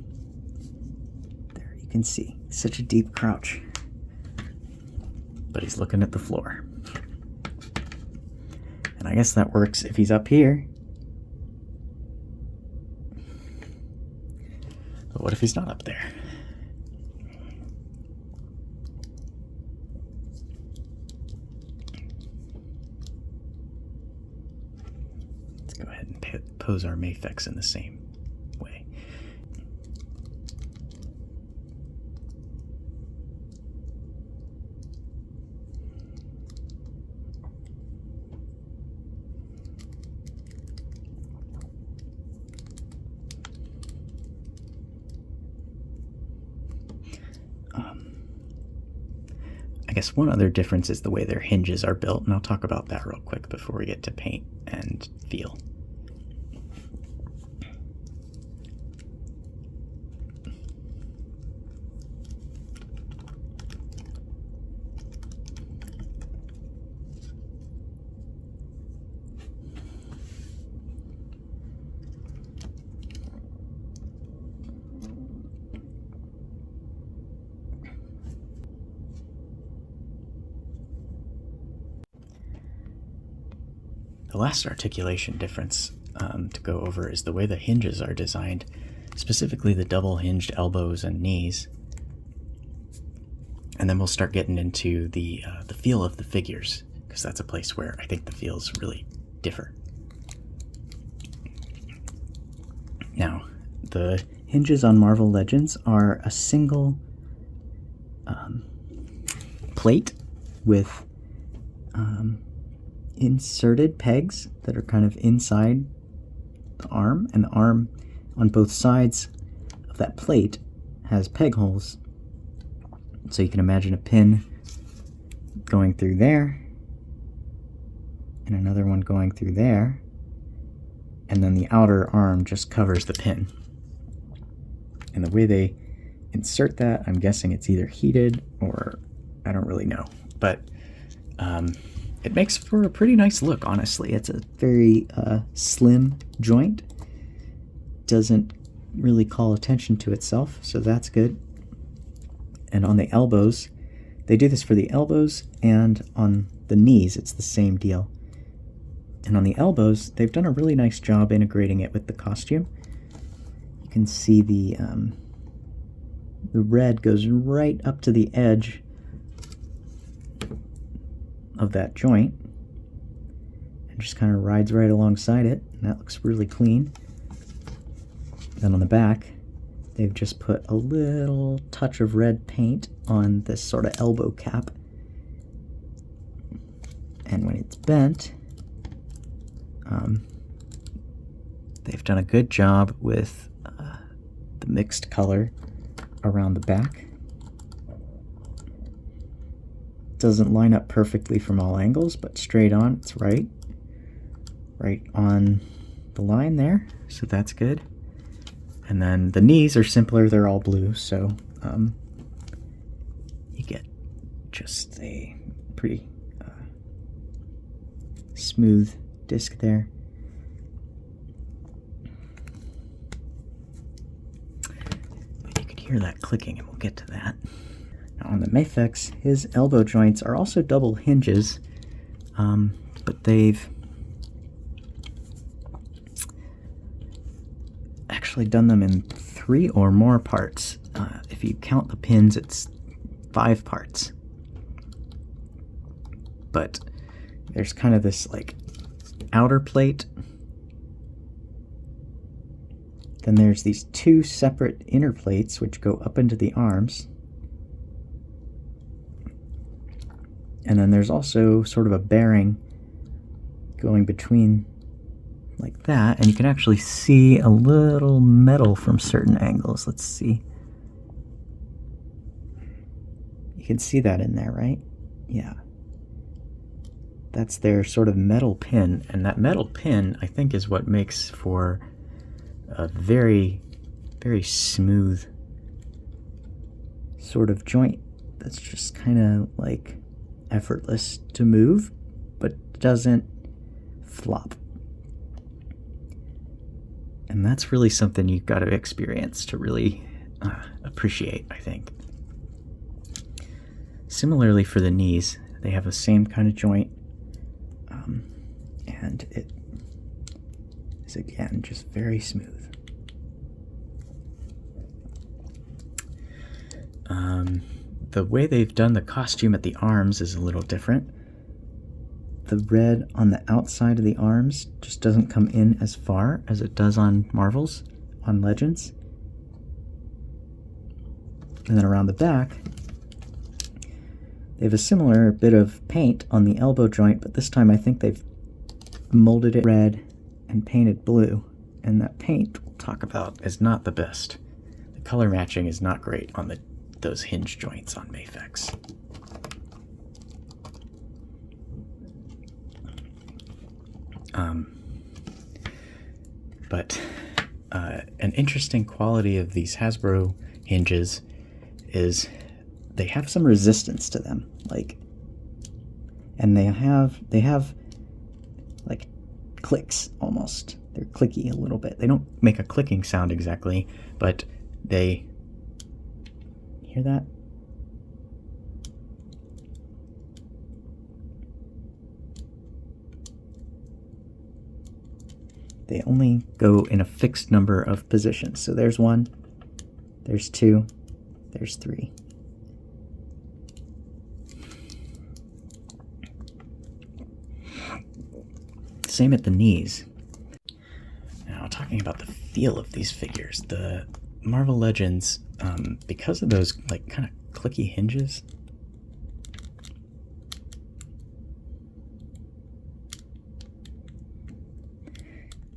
There, you can see. Such a deep crouch. But he's looking at the floor. And I guess that works if he's up here. But what if he's not up there? Go ahead and pose our Mafex in the same way. I guess one other difference is the way their hinges are built, and I'll talk about that real quick before we get to paint and feel. The last articulation difference to go over is the way the hinges are designed, specifically the double hinged elbows and knees. And then we'll start getting into the feel of the figures, because that's a place where I think the feels really differ. Now, the hinges on Marvel Legends are a single plate with inserted pegs that are kind of inside the arm, and the arm on both sides of that plate has peg holes. So you can imagine a pin going through there, and another one going through there, and then the outer arm just covers the pin. And the way they insert that, I'm guessing it's either heated or I don't really know. But it makes for a pretty nice look, honestly. It's a very slim joint. Doesn't really call attention to itself, so that's good. And on the elbows, they do this for the elbows, and on the knees, it's the same deal. And on the elbows, they've done a really nice job integrating it with the costume. You can see the red goes right up to the edge of that joint and just kind of rides right alongside it, and that looks really clean. Then on the back, they've just put a little touch of red paint on this sort of elbow cap, and when it's bent, they've done a good job with the mixed color around the back. Doesn't line up perfectly from all angles, but straight on, it's right on the line there, so that's good. And then the knees are simpler, they're all blue, so you get just a pretty smooth disc there. You could hear that clicking, and we'll get to that. Now on the Mafex, his elbow joints are also double hinges, but they've actually done them in 3 or more parts. If you count the pins, it's 5 parts. But there's kind of this like outer plate. Then there's these 2 separate inner plates which go up into the arms. And then there's also sort of a bearing going between like that, and you can actually see a little metal from certain angles. Let's see. You can see that in there, right? Yeah. That's their sort of metal pin, and that metal pin, I think, is what makes for a very, very smooth sort of joint that's just kind of like effortless to move, but doesn't flop. And that's really something you've got to experience to really appreciate, I think. Similarly for the knees, they have the same kind of joint, and it is again just very smooth. The way they've done the costume at the arms is a little different. The red on the outside of the arms just doesn't come in as far as it does on Marvels, on Legends. And then around the back, they have a similar bit of paint on the elbow joint, but this time I think they've molded it red and painted blue. And that paint, we'll talk about, is not the best. The color matching is not great on those hinge joints on Mafex. But an interesting quality of these Hasbro hinges is they have some resistance to them, like, and they have like clicks almost. They're clicky a little bit. They don't make a clicking sound exactly, but they hear that. They only go in a fixed number of positions. So there's 1, there's 2, there's 3. Same at the knees. Now, talking about the feel of these figures, the Marvel Legends, because of those like kind of clicky hinges,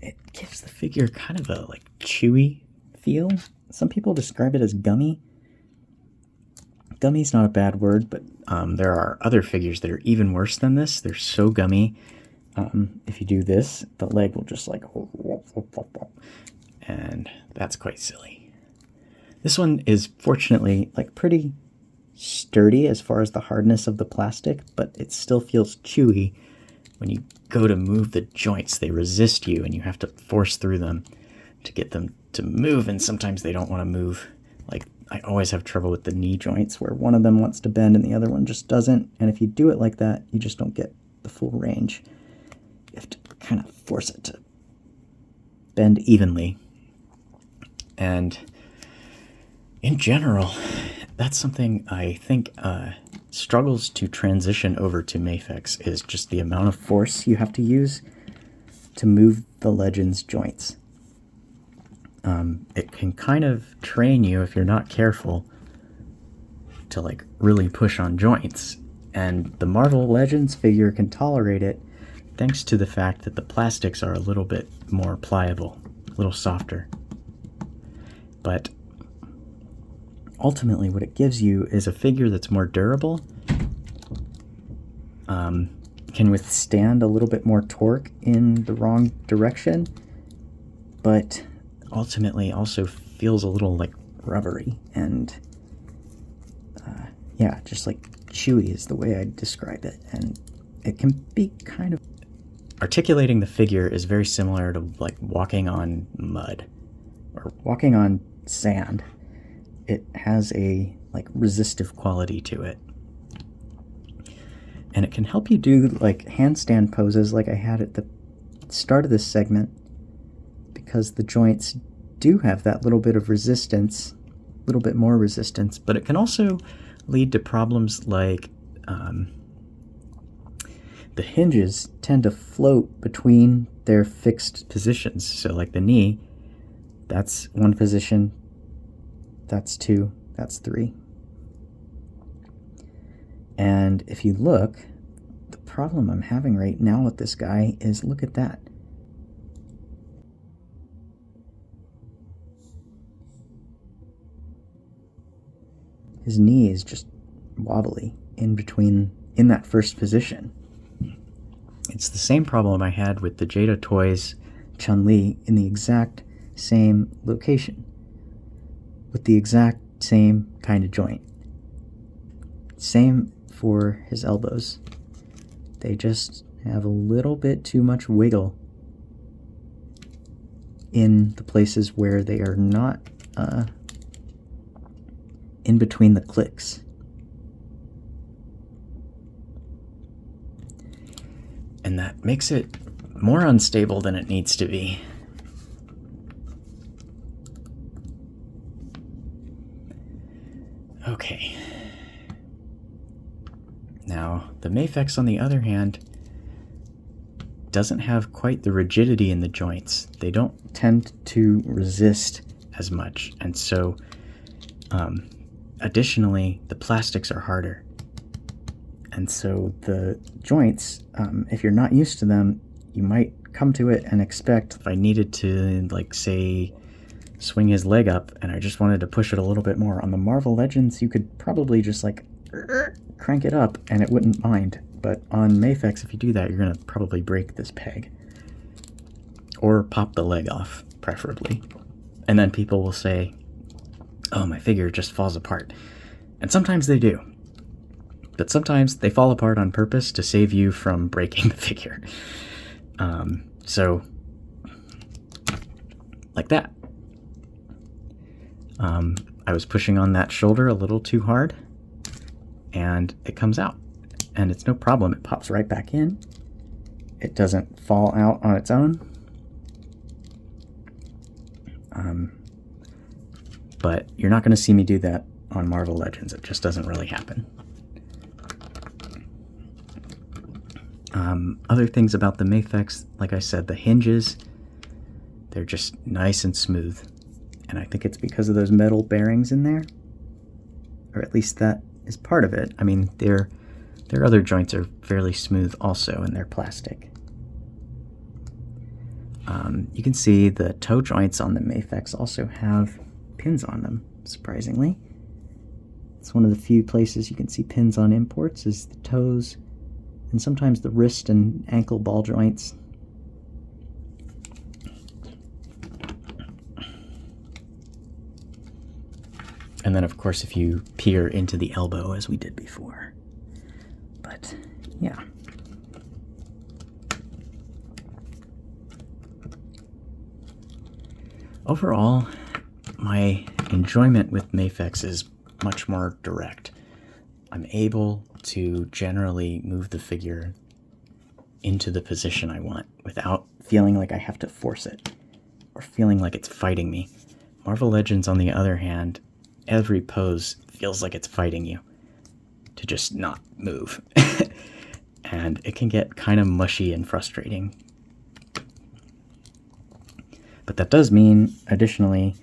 it gives the figure kind of a like chewy feel. Some people describe it as gummy. Gummy's not a bad word, but there are other figures that are even worse than this. They're so gummy. If you do this, the leg will just like, and that's quite silly. This one is fortunately like pretty sturdy as far as the hardness of the plastic, but it still feels chewy. When you go to move the joints, they resist you and you have to force through them to get them to move, and sometimes they don't want to move. Like, I always have trouble with the knee joints where one of them wants to bend and the other one just doesn't, and if you do it like that, you just don't get the full range. You have to kind of force it to bend evenly. And in general, that's something I think struggles to transition over to Mafex, is just the amount of force you have to use to move the legend's joints. It can kind of train you, if you're not careful, to like really push on joints. And the Marvel Legends figure can tolerate it thanks to the fact that the plastics are a little bit more pliable, a little softer. But ultimately what it gives you is a figure that's more durable, can withstand a little bit more torque in the wrong direction, but ultimately also feels a little like rubbery and yeah, just like chewy is the way I'd describe it. And it can be kind of... Articulating the figure is very similar to like walking on mud or walking on sand. It has a like resistive quality to it. And it can help you do like handstand poses like I had at the start of this segment, because the joints do have that little bit of resistance, a little bit more resistance, but it can also lead to problems like the hinges tend to float between their fixed positions. So like the knee, that's one position, that's two, that's three. And if you look, the problem I'm having right now with this guy is, look at that. His knee is just wobbly in that first position. It's the same problem I had with the Jada Toys Chun-Li in the exact same location, with the exact same kind of joint. Same for his elbows. They just have a little bit too much wiggle in the places where they are not in between the clicks. And that makes it more unstable than it needs to be. Okay. Now, the Mafex, on the other hand, doesn't have quite the rigidity in the joints. They don't tend to resist as much. And so, additionally, the plastics are harder. And so the joints, if you're not used to them, you might come to it and expect, if I needed to, like, say, swing his leg up and I just wanted to push it a little bit more. On the Marvel Legends, you could probably just, like, crank it up and it wouldn't mind. But on Mafex, if you do that, you're going to probably break this peg. Or pop the leg off, preferably. And then people will say, oh, my figure just falls apart. And sometimes they do. But sometimes they fall apart on purpose to save you from breaking the figure. So, like that. I was pushing on that shoulder a little too hard, and it comes out. And it's no problem. It pops right back in. It doesn't fall out on its own. But you're not going to see me do that on Marvel Legends. It just doesn't really happen. Other things about the Mafex, like I said, the hinges, they're just nice and smooth. And I think it's because of those metal bearings in there. Or at least that is part of it. I mean, their other joints are fairly smooth also, and they're plastic. You can see the toe joints on the Mafex also have pins on them, surprisingly. It's one of the few places you can see pins on imports, is the toes, and sometimes the wrist and ankle ball joints. And then, of course, if you peer into the elbow, as we did before. But, yeah. Overall, my enjoyment with Mafex is much more direct. I'm able to generally move the figure into the position I want without feeling like I have to force it or feeling like it's fighting me. Marvel Legends, on the other hand, every pose feels like it's fighting you to just not move. And it can get kind of mushy and frustrating. But that does mean, additionally,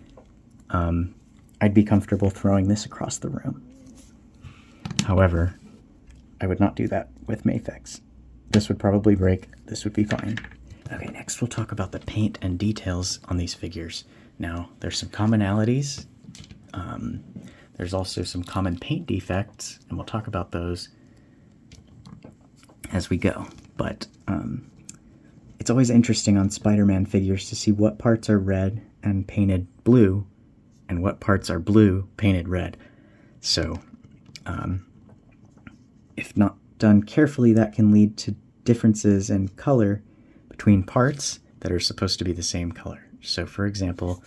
I'd be comfortable throwing this across the room. However, I would not do that with Mafex. This would probably break. This would be fine. Okay, next we'll talk about the paint and details on these figures. Now, there's some commonalities. There's also some common paint defects, and we'll talk about those as we go. But it's always interesting on Spider-Man figures to see what parts are red and painted blue and what parts are blue painted red. So if not done carefully, that can lead to differences in color between parts that are supposed to be the same color. So for example,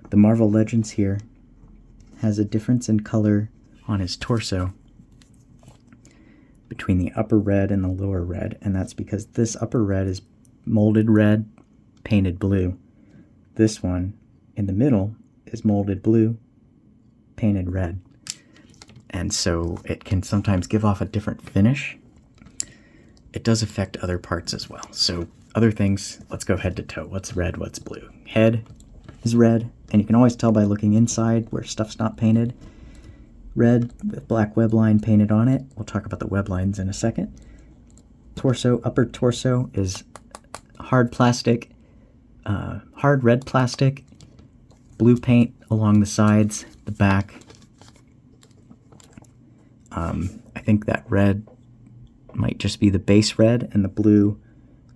the Marvel Legends here has a difference in color on his torso between the upper red and the lower red, and that's because this upper red is molded red, painted blue. This one in the middle is molded blue, painted red. And so it can sometimes give off a different finish. It does affect other parts as well. So other things, let's go head to toe. What's red, what's blue? Head is red, and you can always tell by looking inside where stuff's not painted. Red with black web line painted on it. We'll talk about the web lines in a second. Torso, upper torso is hard plastic, hard red plastic, blue paint along the sides, the back. I think that red might just be the base red, and the blue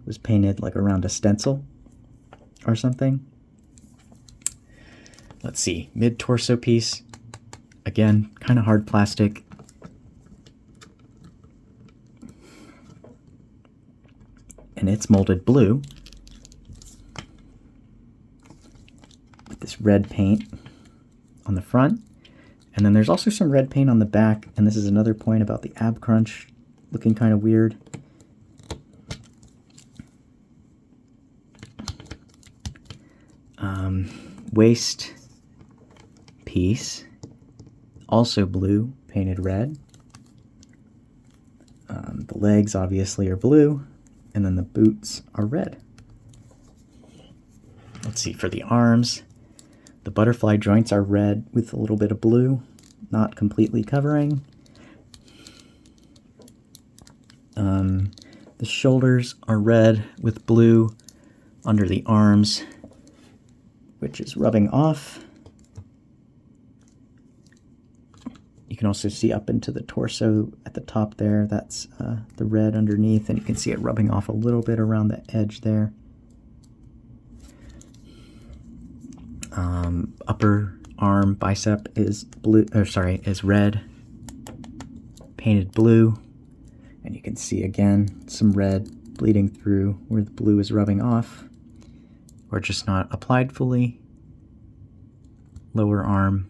was painted like around a stencil or something. Let's see, mid-torso piece, again, kind of hard plastic. And it's molded blue with this red paint on the front. And then there's also some red paint on the back, and this is another point about the ab crunch looking kind of weird. Waist piece, also blue, painted red. The legs obviously are blue, and then the boots are red. Let's see, for the arms, the butterfly joints are red with a little bit of blue, not completely covering. The shoulders are red with blue under the arms, which is rubbing off. You can also see up into the torso at the top there. That's the red underneath, and you can see it rubbing off a little bit around the edge there. Upper arm bicep is blue, or sorry, is red, painted blue, and you can see again some red bleeding through where the blue is rubbing off, or just not applied fully. Lower arm,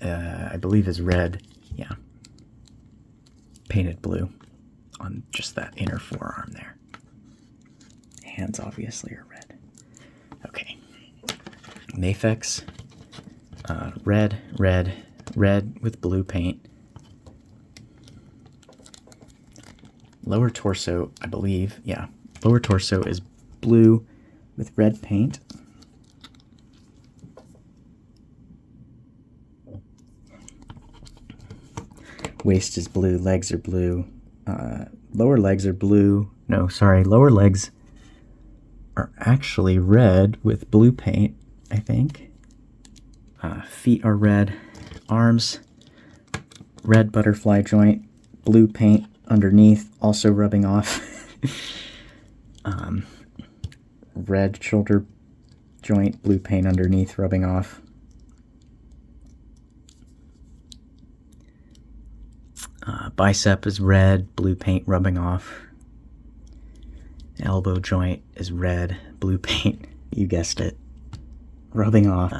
I believe is red, yeah, painted blue on just that inner forearm there. Hands obviously are red. Okay, Mafex, red, red, red with blue paint. Lower torso, I believe, yeah, lower torso is blue with red paint. Waist is blue, legs are blue, lower legs are blue. No, sorry, lower legs are actually red with blue paint, I think. Feet are red, arms, red butterfly joint, blue paint underneath, also rubbing off. Red shoulder joint, blue paint underneath, rubbing off. Bicep is red, blue paint rubbing off. Elbow joint is red, blue paint, you guessed it, rubbing off.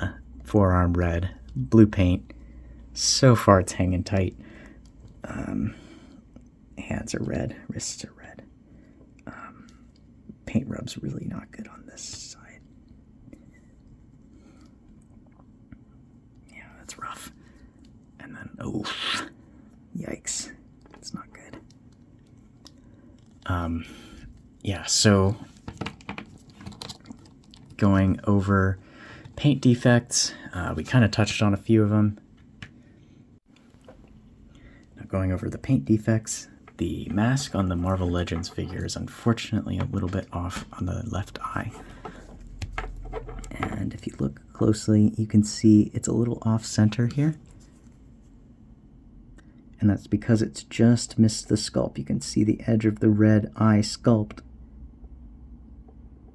Forearm red, blue paint. So far it's hanging tight. Hands are red, wrists are red. paint rub's really not good on this side. Yeah, that's rough. And then, oh, yikes. It's not good. Yeah, so going over paint defects, we kind of touched on a few of them. Now going over the paint defects, the mask on the Marvel Legends figure is unfortunately a little bit off on the left eye. And if you look closely, you can see it's a little off center here. And that's because it's just missed the sculpt. You can see the edge of the red eye sculpt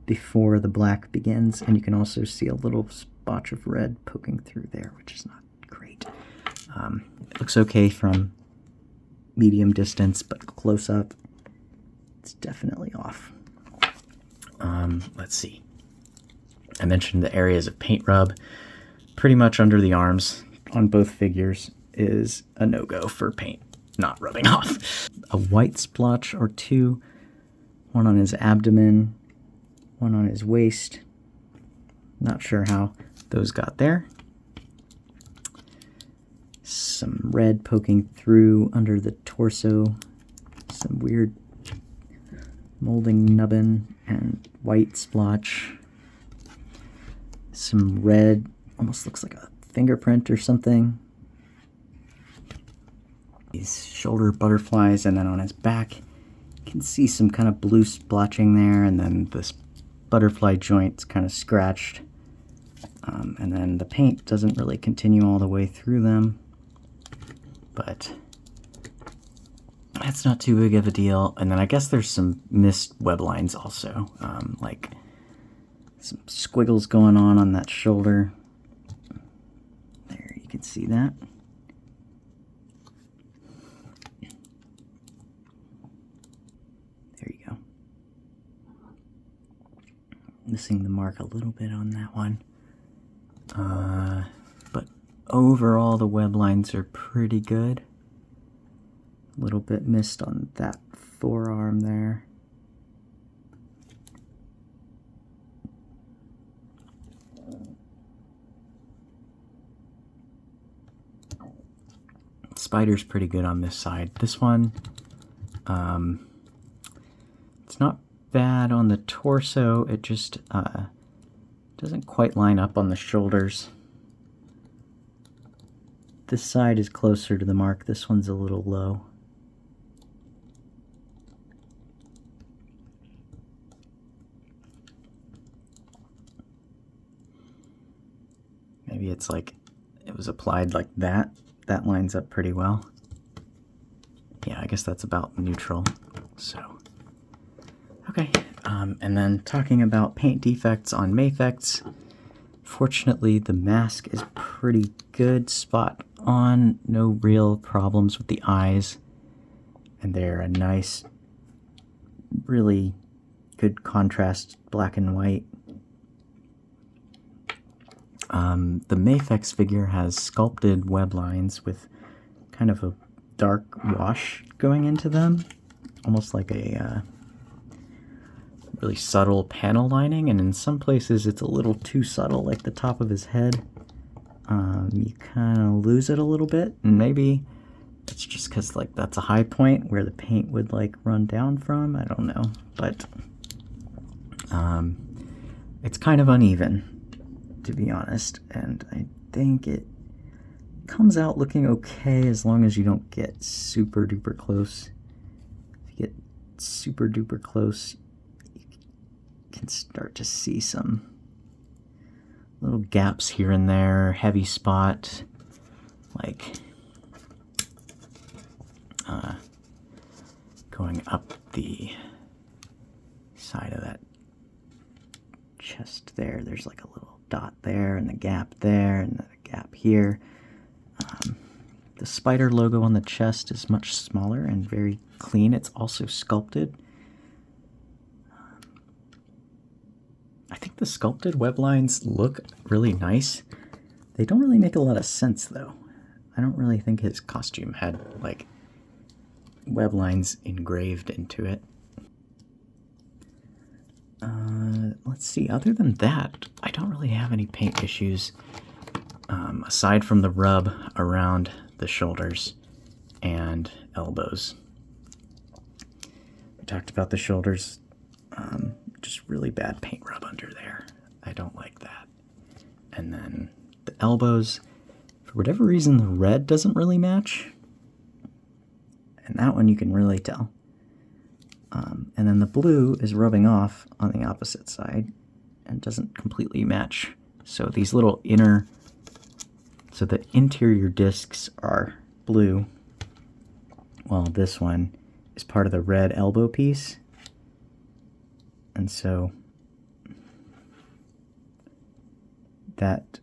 before the black begins, and you can also see a little spotch of red poking through there, which is not great. It looks okay from medium distance, but close up, it's definitely off. Let's see. I mentioned the areas of paint rub. Pretty much under the arms on both figures is a no-go for paint not rubbing off. A white splotch or two, one on his abdomen, one on his waist. Not sure how those got there. Some red poking through under the torso. Some weird molding nubbin and white splotch. Some red, almost looks like a fingerprint or something. These shoulder butterflies, and then on his back, you can see some kind of blue splotching there, and then this butterfly joint's kind of scratched. And then the paint doesn't really continue all the way through them, but that's not too big of a deal. And then I guess there's some missed web lines also, like some squiggles going on that shoulder. There, you can see that. There you go. Missing the mark a little bit on that one. But overall the web lines are pretty good. A little bit missed on that forearm there. Spider's pretty good on this side. This one, it's not bad on the torso. It just doesn't quite line up on the shoulders. This side is closer to the mark. This one's a little low. Maybe it's like it was applied like that. That lines up pretty well. Yeah, I guess that's about neutral. So, okay. And then talking about paint defects on Mafex, fortunately the mask is pretty good, spot on, no real problems with the eyes, and they're a nice, really good contrast, black and white. The Mafex figure has sculpted web lines with kind of a dark wash going into them, almost like a really subtle panel lining, and in some places it's a little too subtle, like the top of his head. You kind of lose it a little bit, and maybe it's just because like that's a high point where the paint would like run down from. I don't know, but it's kind of uneven, to be honest, and I think it comes out looking okay as long as you don't get super duper close. If you get super duper close, you can start to see some little gaps here and there, heavy spot, like going up the side of that chest there. There's like a little dot there, and the gap there, and the gap here. The spider logo on the chest is much smaller and very clean. It's also sculpted. I think the sculpted web lines look really nice. They don't really make a lot of sense, though. I don't really think his costume had, like, web lines engraved into it. let's see, other than that, I don't really have any paint issues aside from the rub around the shoulders and elbows. We talked about the shoulders, just really bad paint rub under there. I don't like that. And then the elbows, for whatever reason, the red doesn't really match. And that one you can really tell. And then the blue is rubbing off on the opposite side and doesn't completely match. So these little so the interior discs are blue, while this one is part of the red elbow piece. And so that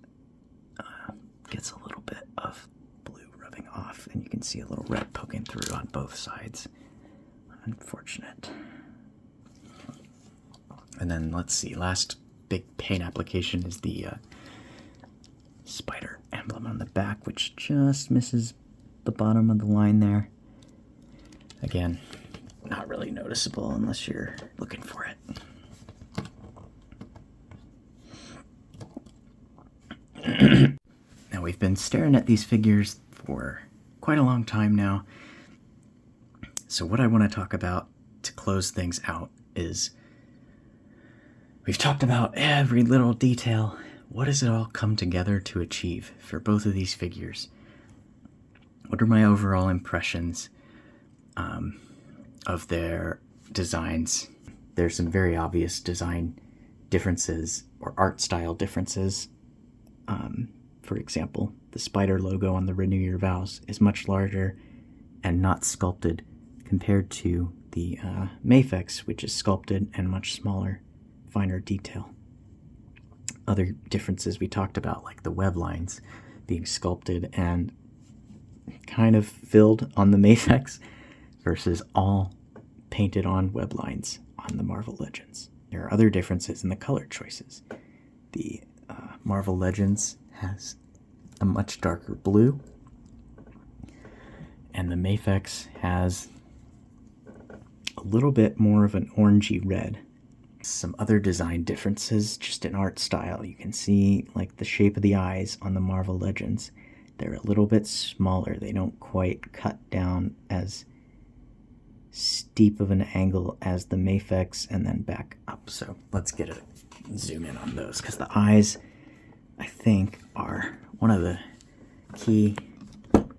gets a little bit of blue rubbing off, and you can see a little red poking through on both sides. Unfortunate. And then let's see, last big paint application is the spider emblem on the back, which just misses the bottom of the line there. Again, not really noticeable unless you're looking for it. Now, we've been staring at these figures for quite a long time now. So what I want to talk about to close things out is we've talked about every little detail. What does it all come together to achieve for both of these figures? What are my overall impressions of their designs? There's some very obvious design differences or art style differences. For example, the spider logo on the Renew Your Vows is much larger and not sculpted compared to the Mafex, which is sculpted and much smaller, finer detail. Other differences we talked about, like the web lines being sculpted and kind of filled on the Mafex versus all painted on web lines on the Marvel Legends. There are other differences in the color choices. The Marvel Legends has a much darker blue, and the Mafex has a little bit more of an orangey red. Some other design differences just in art style. You can see like the shape of the eyes on the Marvel Legends. They're a little bit smaller. They don't quite cut down as steep of an angle as the Mafex and then back up. So let's get a zoom in on those, because the eyes, I think, are one of the key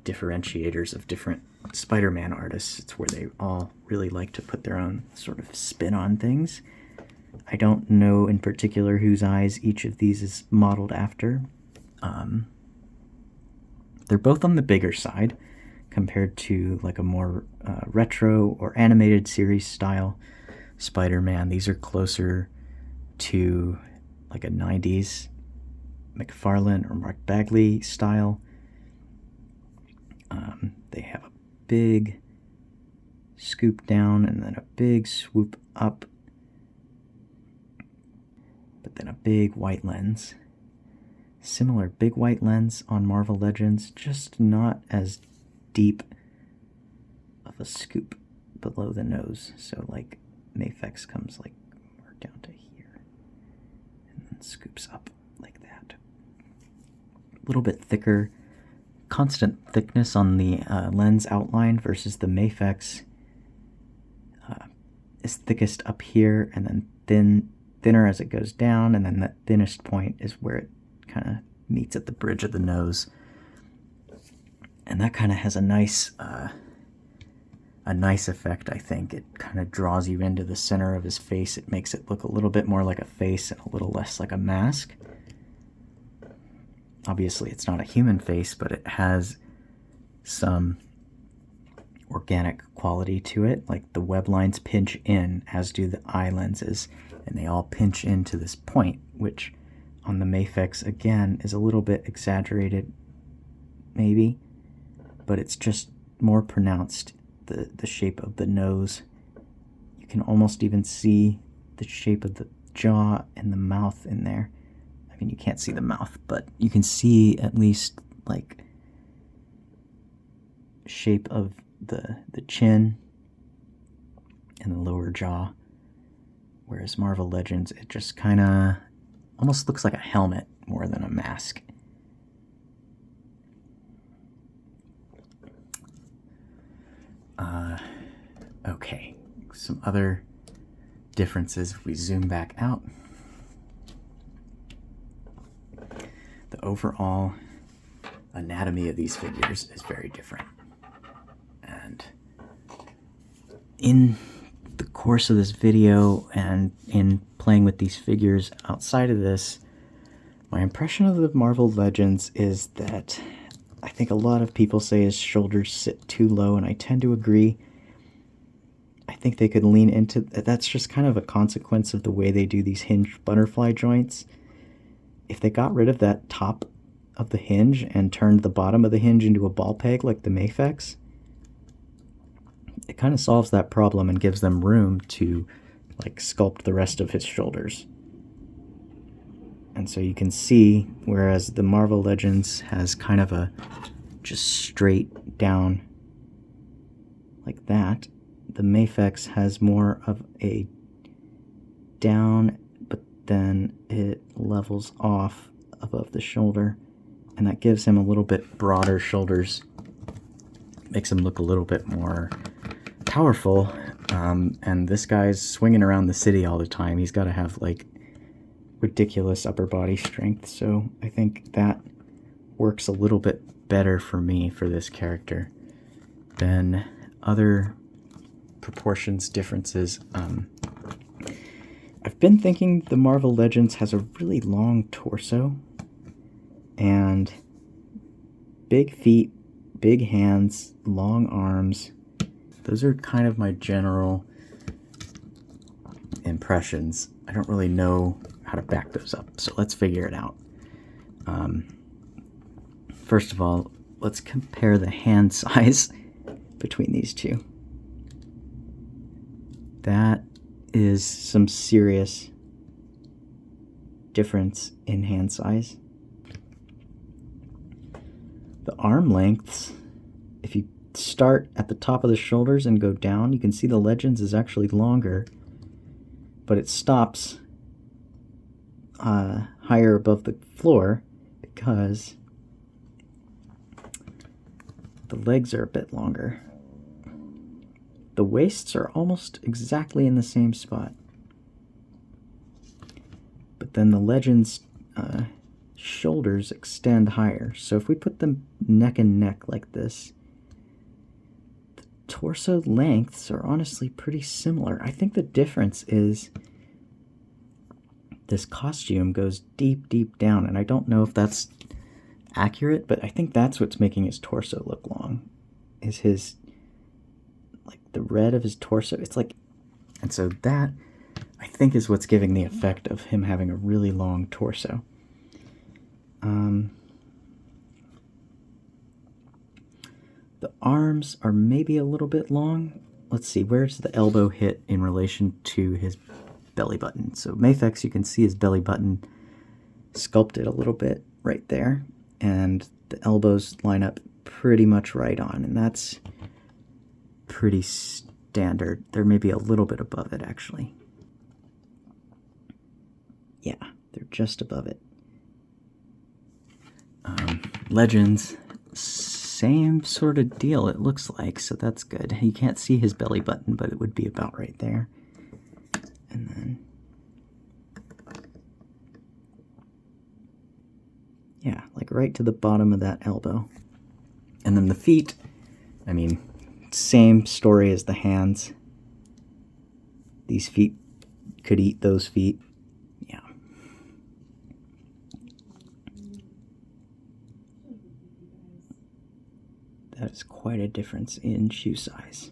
differentiators of different Spider-Man artists. It's where they all really like to put their own sort of spin on things. I don't know in particular whose eyes each of these is modeled after. They're both on the bigger side compared to like a more retro or animated series style Spider-Man. These are closer to like a 90s McFarlane or Mark Bagley style. They have a big scoop down and then a big swoop up, but then a big white lens. Similar big white lens on Marvel Legends, just not as deep of a scoop below the nose. So like Mafex comes like more down to here and then scoops up like that. A little bit thicker, constant thickness on the lens outline versus the Mafex is thickest up here and then thinner as it goes down, and then that thinnest point is where it kind of meets at the bridge of the nose. And that kind of has a nice effect, I think. It kind of draws you into the center of his face. It makes it look a little bit more like a face and a little less like a mask. Obviously, it's not a human face, but it has some organic quality to it. Like the web lines pinch in, as do the eye lenses, and they all pinch into this point, which on the Mafex, again, is a little bit exaggerated, maybe, but it's just more pronounced, the shape of the nose. You can almost even see the shape of the jaw and the mouth in there. I mean, you can't see the mouth, but you can see at least, like, shape of the chin and the lower jaw. Whereas Marvel Legends, it just kind of almost looks like a helmet more than a mask. Okay, some other differences if we zoom back out. The overall anatomy of these figures is very different. And in the course of this video and in playing with these figures outside of this, my impression of the Marvel Legends is that I think a lot of people say his shoulders sit too low, and I tend to agree. I think they could lean into that's just kind of a consequence of the way they do these hinge butterfly joints. If they got rid of that top of the hinge and turned the bottom of the hinge into a ball peg like the Mafex, it kind of solves that problem and gives them room to like sculpt the rest of his shoulders. And so you can see, whereas the Marvel Legends has kind of a just straight down like that, the Mafex has more of a down, but then it levels off above the shoulder, and that gives him a little bit broader shoulders, makes him look a little bit more powerful. And this guy's swinging around the city all the time. He's got to have like ridiculous upper body strength, so I think that works a little bit better for me for this character than other proportions differences. I've been thinking the Marvel Legends has a really long torso and big feet, big hands, long arms. Those are kind of my general impressions. I don't really know how to back those up, so let's figure it out. First of all, let's compare the hand size between these two. That is some serious difference in hand size. The arm lengths, if you start at the top of the shoulders and go down, you can see the Legends is actually longer, but it stops higher above the floor because the legs are a bit longer. The waists are almost exactly in the same spot. But then the Legends' shoulders extend higher. So if we put them neck and neck like this, the torso lengths are honestly pretty similar. I think the difference is this costume goes deep, deep down, and I don't know if that's accurate, but I think that's what's making his torso look long, is his, like, the red of his torso. It's like, and so that, I think, is what's giving the effect of him having a really long torso. The arms are maybe a little bit long. Let's see, where's the elbow hit in relation to his belly button? So Mafex, you can see his belly button sculpted a little bit right there, and the elbows line up pretty much right on, and that's pretty standard. They're maybe a little bit above it, actually. Yeah, they're just above it. Legends, same sort of deal, it looks like, so that's good. You can't see his belly button, but it would be about right there. And then, yeah, like right to the bottom of that elbow. And then the feet, I mean, same story as the hands. These feet could eat those feet. Yeah. That is quite a difference in shoe size.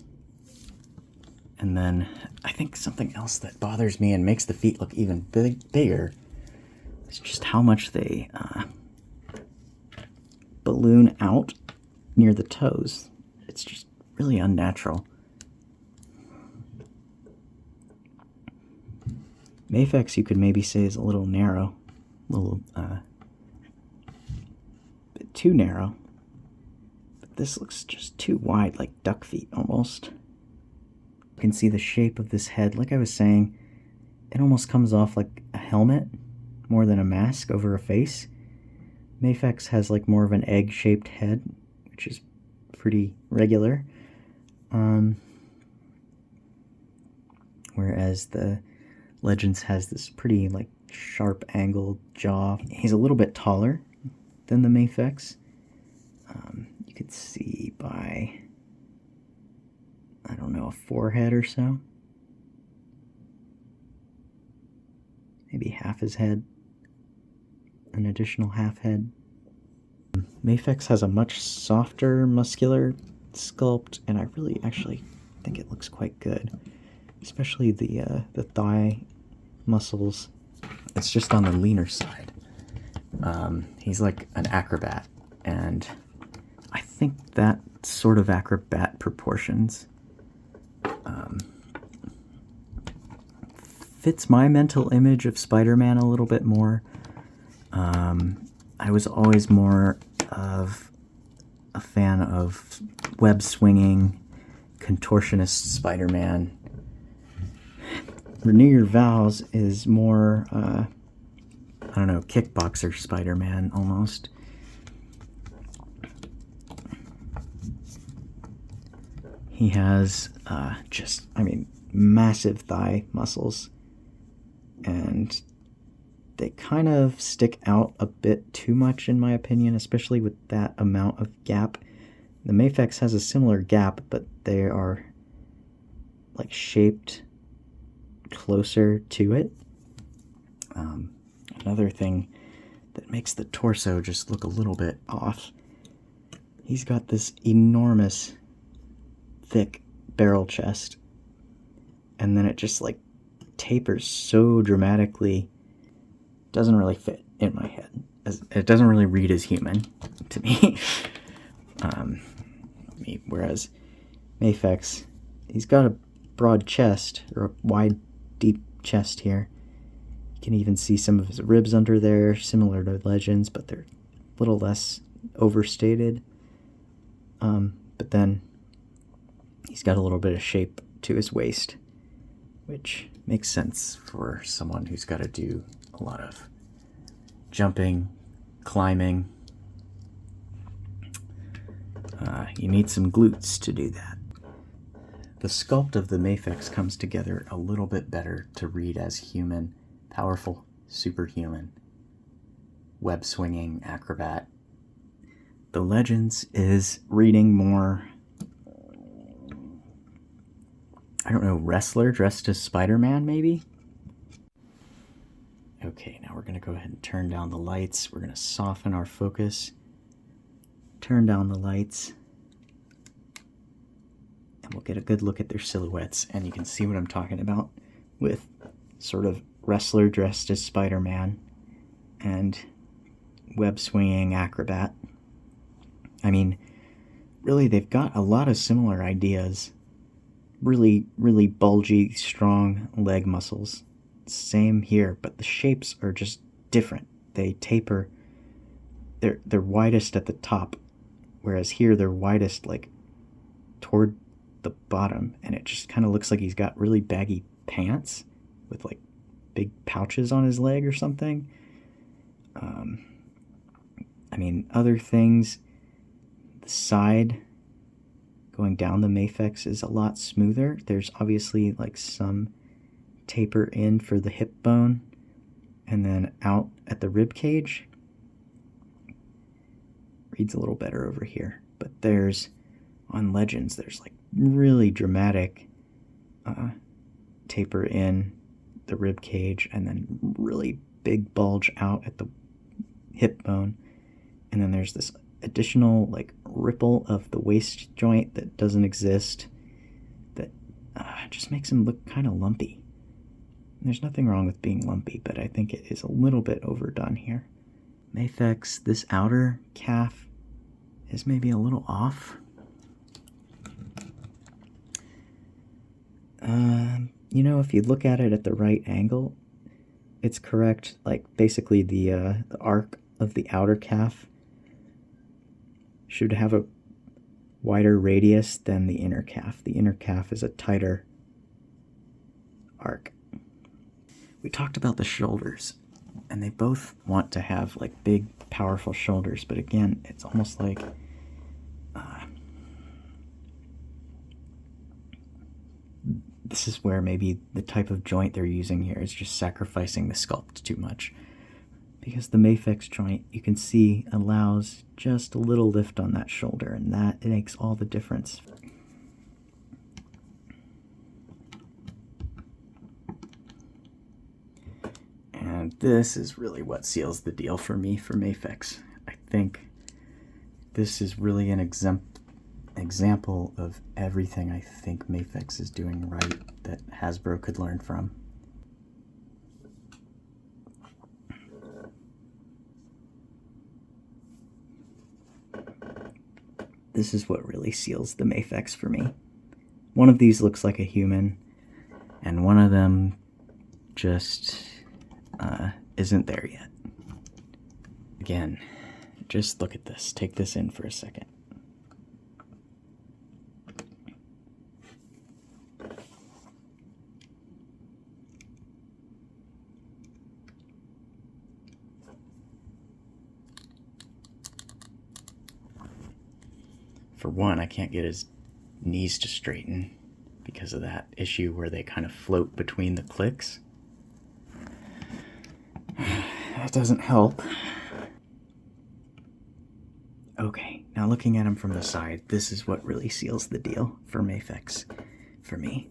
And then I think something else that bothers me and makes the feet look even bigger is just how much they balloon out near the toes. It's just really unnatural. Mafex, you could maybe say, is a little narrow, a little bit too narrow. But this looks just too wide, like duck feet almost. You can see the shape of this head. Like I was saying, it almost comes off like a helmet more than a mask over a face. Mafex has like more of an egg-shaped head, which is pretty regular. Whereas the Legends has this pretty like sharp angled jaw. He's a little bit taller than the Mafex. You could see by, I don't know, a forehead or so. Maybe half his head. An additional half head. Mafex has a much softer, muscular sculpt, and I really actually think it looks quite good. Especially the thigh muscles. It's just on the leaner side. He's like an acrobat, and I think that sort of acrobat proportions fits my mental image of Spider-Man a little bit more. I was always more of a fan of web-swinging, contortionist Spider-Man. Renew Your Vows is more, I don't know, kickboxer Spider-Man almost. He has just, I mean, massive thigh muscles, and they kind of stick out a bit too much in my opinion, especially with that amount of gap. The Mafex has a similar gap, but they are like shaped closer to it. Another thing that makes the torso just look a little bit off, he's got this enormous thick barrel chest, and then it just like tapers so dramatically. Doesn't really fit in my head. It doesn't really read as human to me. Whereas Mafex, he's got a broad chest, or a wide, deep chest here. You can even see some of his ribs under there, similar to Legends, but they're a little less overstated. But then he's got a little bit of shape to his waist, which makes sense for someone who's got to do a lot of jumping, climbing. You need some glutes to do that. The sculpt of the Mafex comes together a little bit better to read as human, powerful, superhuman, web-swinging acrobat. The Legends is reading more, I don't know, wrestler dressed as Spider-Man, maybe? Okay, now we're going to go ahead and turn down the lights. We're going to soften our focus. Turn down the lights. And we'll get a good look at their silhouettes. And you can see what I'm talking about with sort of wrestler dressed as Spider-Man and web-swinging acrobat. I mean, really, they've got a lot of similar ideas. Really, really bulgy, strong leg muscles. Same here, but the shapes are just different. They taper. They're widest at the top, whereas here they're widest like toward the bottom, and it just kind of looks like he's got really baggy pants with like big pouches on his leg or something. I mean, other things, the side going down the Mafex is a lot smoother. There's obviously like some taper in for the hip bone, and then out at the rib cage. Reads a little better over here, but there's, on Legends, there's like really dramatic taper in the rib cage, and then really big bulge out at the hip bone, and then there's this additional like ripple of the waist joint that doesn't exist, that just makes him look kind of lumpy. There's nothing wrong with being lumpy, but I think it is a little bit overdone here. Mafex, this outer calf is maybe a little off. You know, if you look at it at the right angle, it's correct. Like, basically the arc of the outer calf should have a wider radius than the inner calf. The inner calf is a tighter arc. we talked about the shoulders, and they both want to have like big, powerful shoulders, but again, it's almost like this is where maybe the type of joint they're using here is just sacrificing the sculpt too much. Because the Mafex joint, you can see, allows just a little lift on that shoulder, and that makes all the difference. And this is really what seals the deal for me for Mafex. I think this is really an example of everything I think Mafex is doing right that Hasbro could learn from. This is what really seals the Mafex for me. One of these looks like a human, and one of them just isn't there yet. Again, just look at this. Take this in for a second. For one, I can't get his knees to straighten because of that issue where they kind of float between the clicks. That doesn't help. Okay, now looking at him from the side, this is what really seals the deal for Mafex, for me.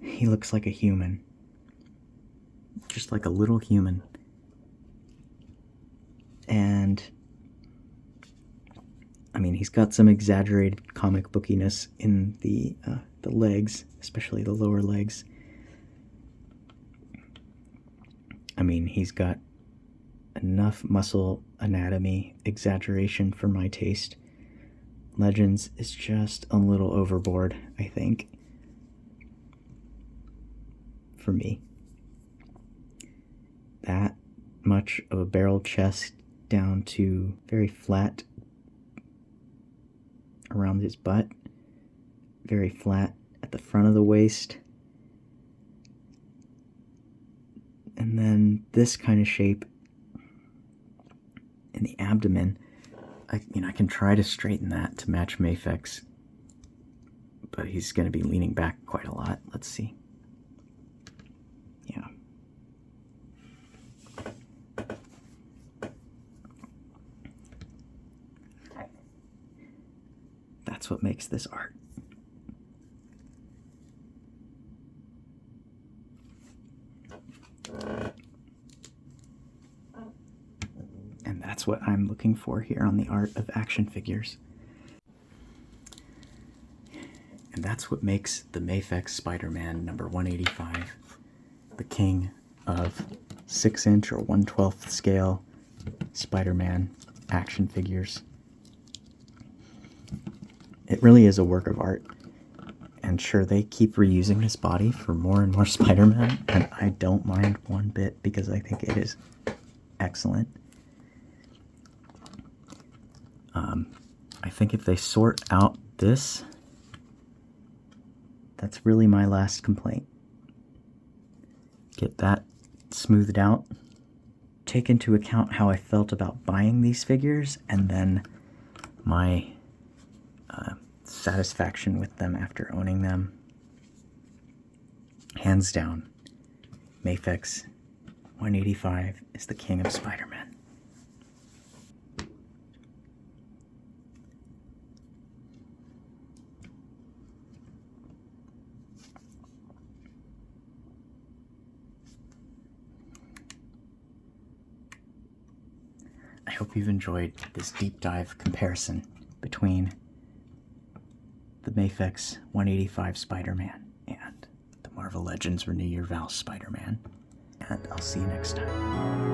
He looks like a human. Just like a little human. And I mean, he's got some exaggerated comic bookiness in the legs, especially the lower legs. I mean, he's got enough muscle anatomy exaggeration for my taste. Legends is just a little overboard, I think, for me. That much of a barrel chest down to very flat around his butt, very flat at the front of the waist, and then this kind of shape in the abdomen. I can try to straighten that to match Mafex, but he's going to be leaning back quite a lot. Let's see. Yeah. That's what makes this art. And that's what I'm looking for here on the art of action figures. And that's what makes the Mafex Spider-Man number 185 the king of 6-inch or 1/12 scale Spider-Man action figures. It really is a work of art. And sure, they keep reusing this body for more and more Spider-Man, and I don't mind one bit because I think it is excellent. I think if they sort out this, that's really my last complaint. Get that smoothed out. Take into account how I felt about buying these figures, and then my satisfaction with them after owning them. Hands down, Mafex 185 is the king of Spider-Man. I hope you've enjoyed this deep dive comparison between the Mafex 185 Spider-Man and the Marvel Legends Renew Your Vows Spider-Man. And I'll see you next time.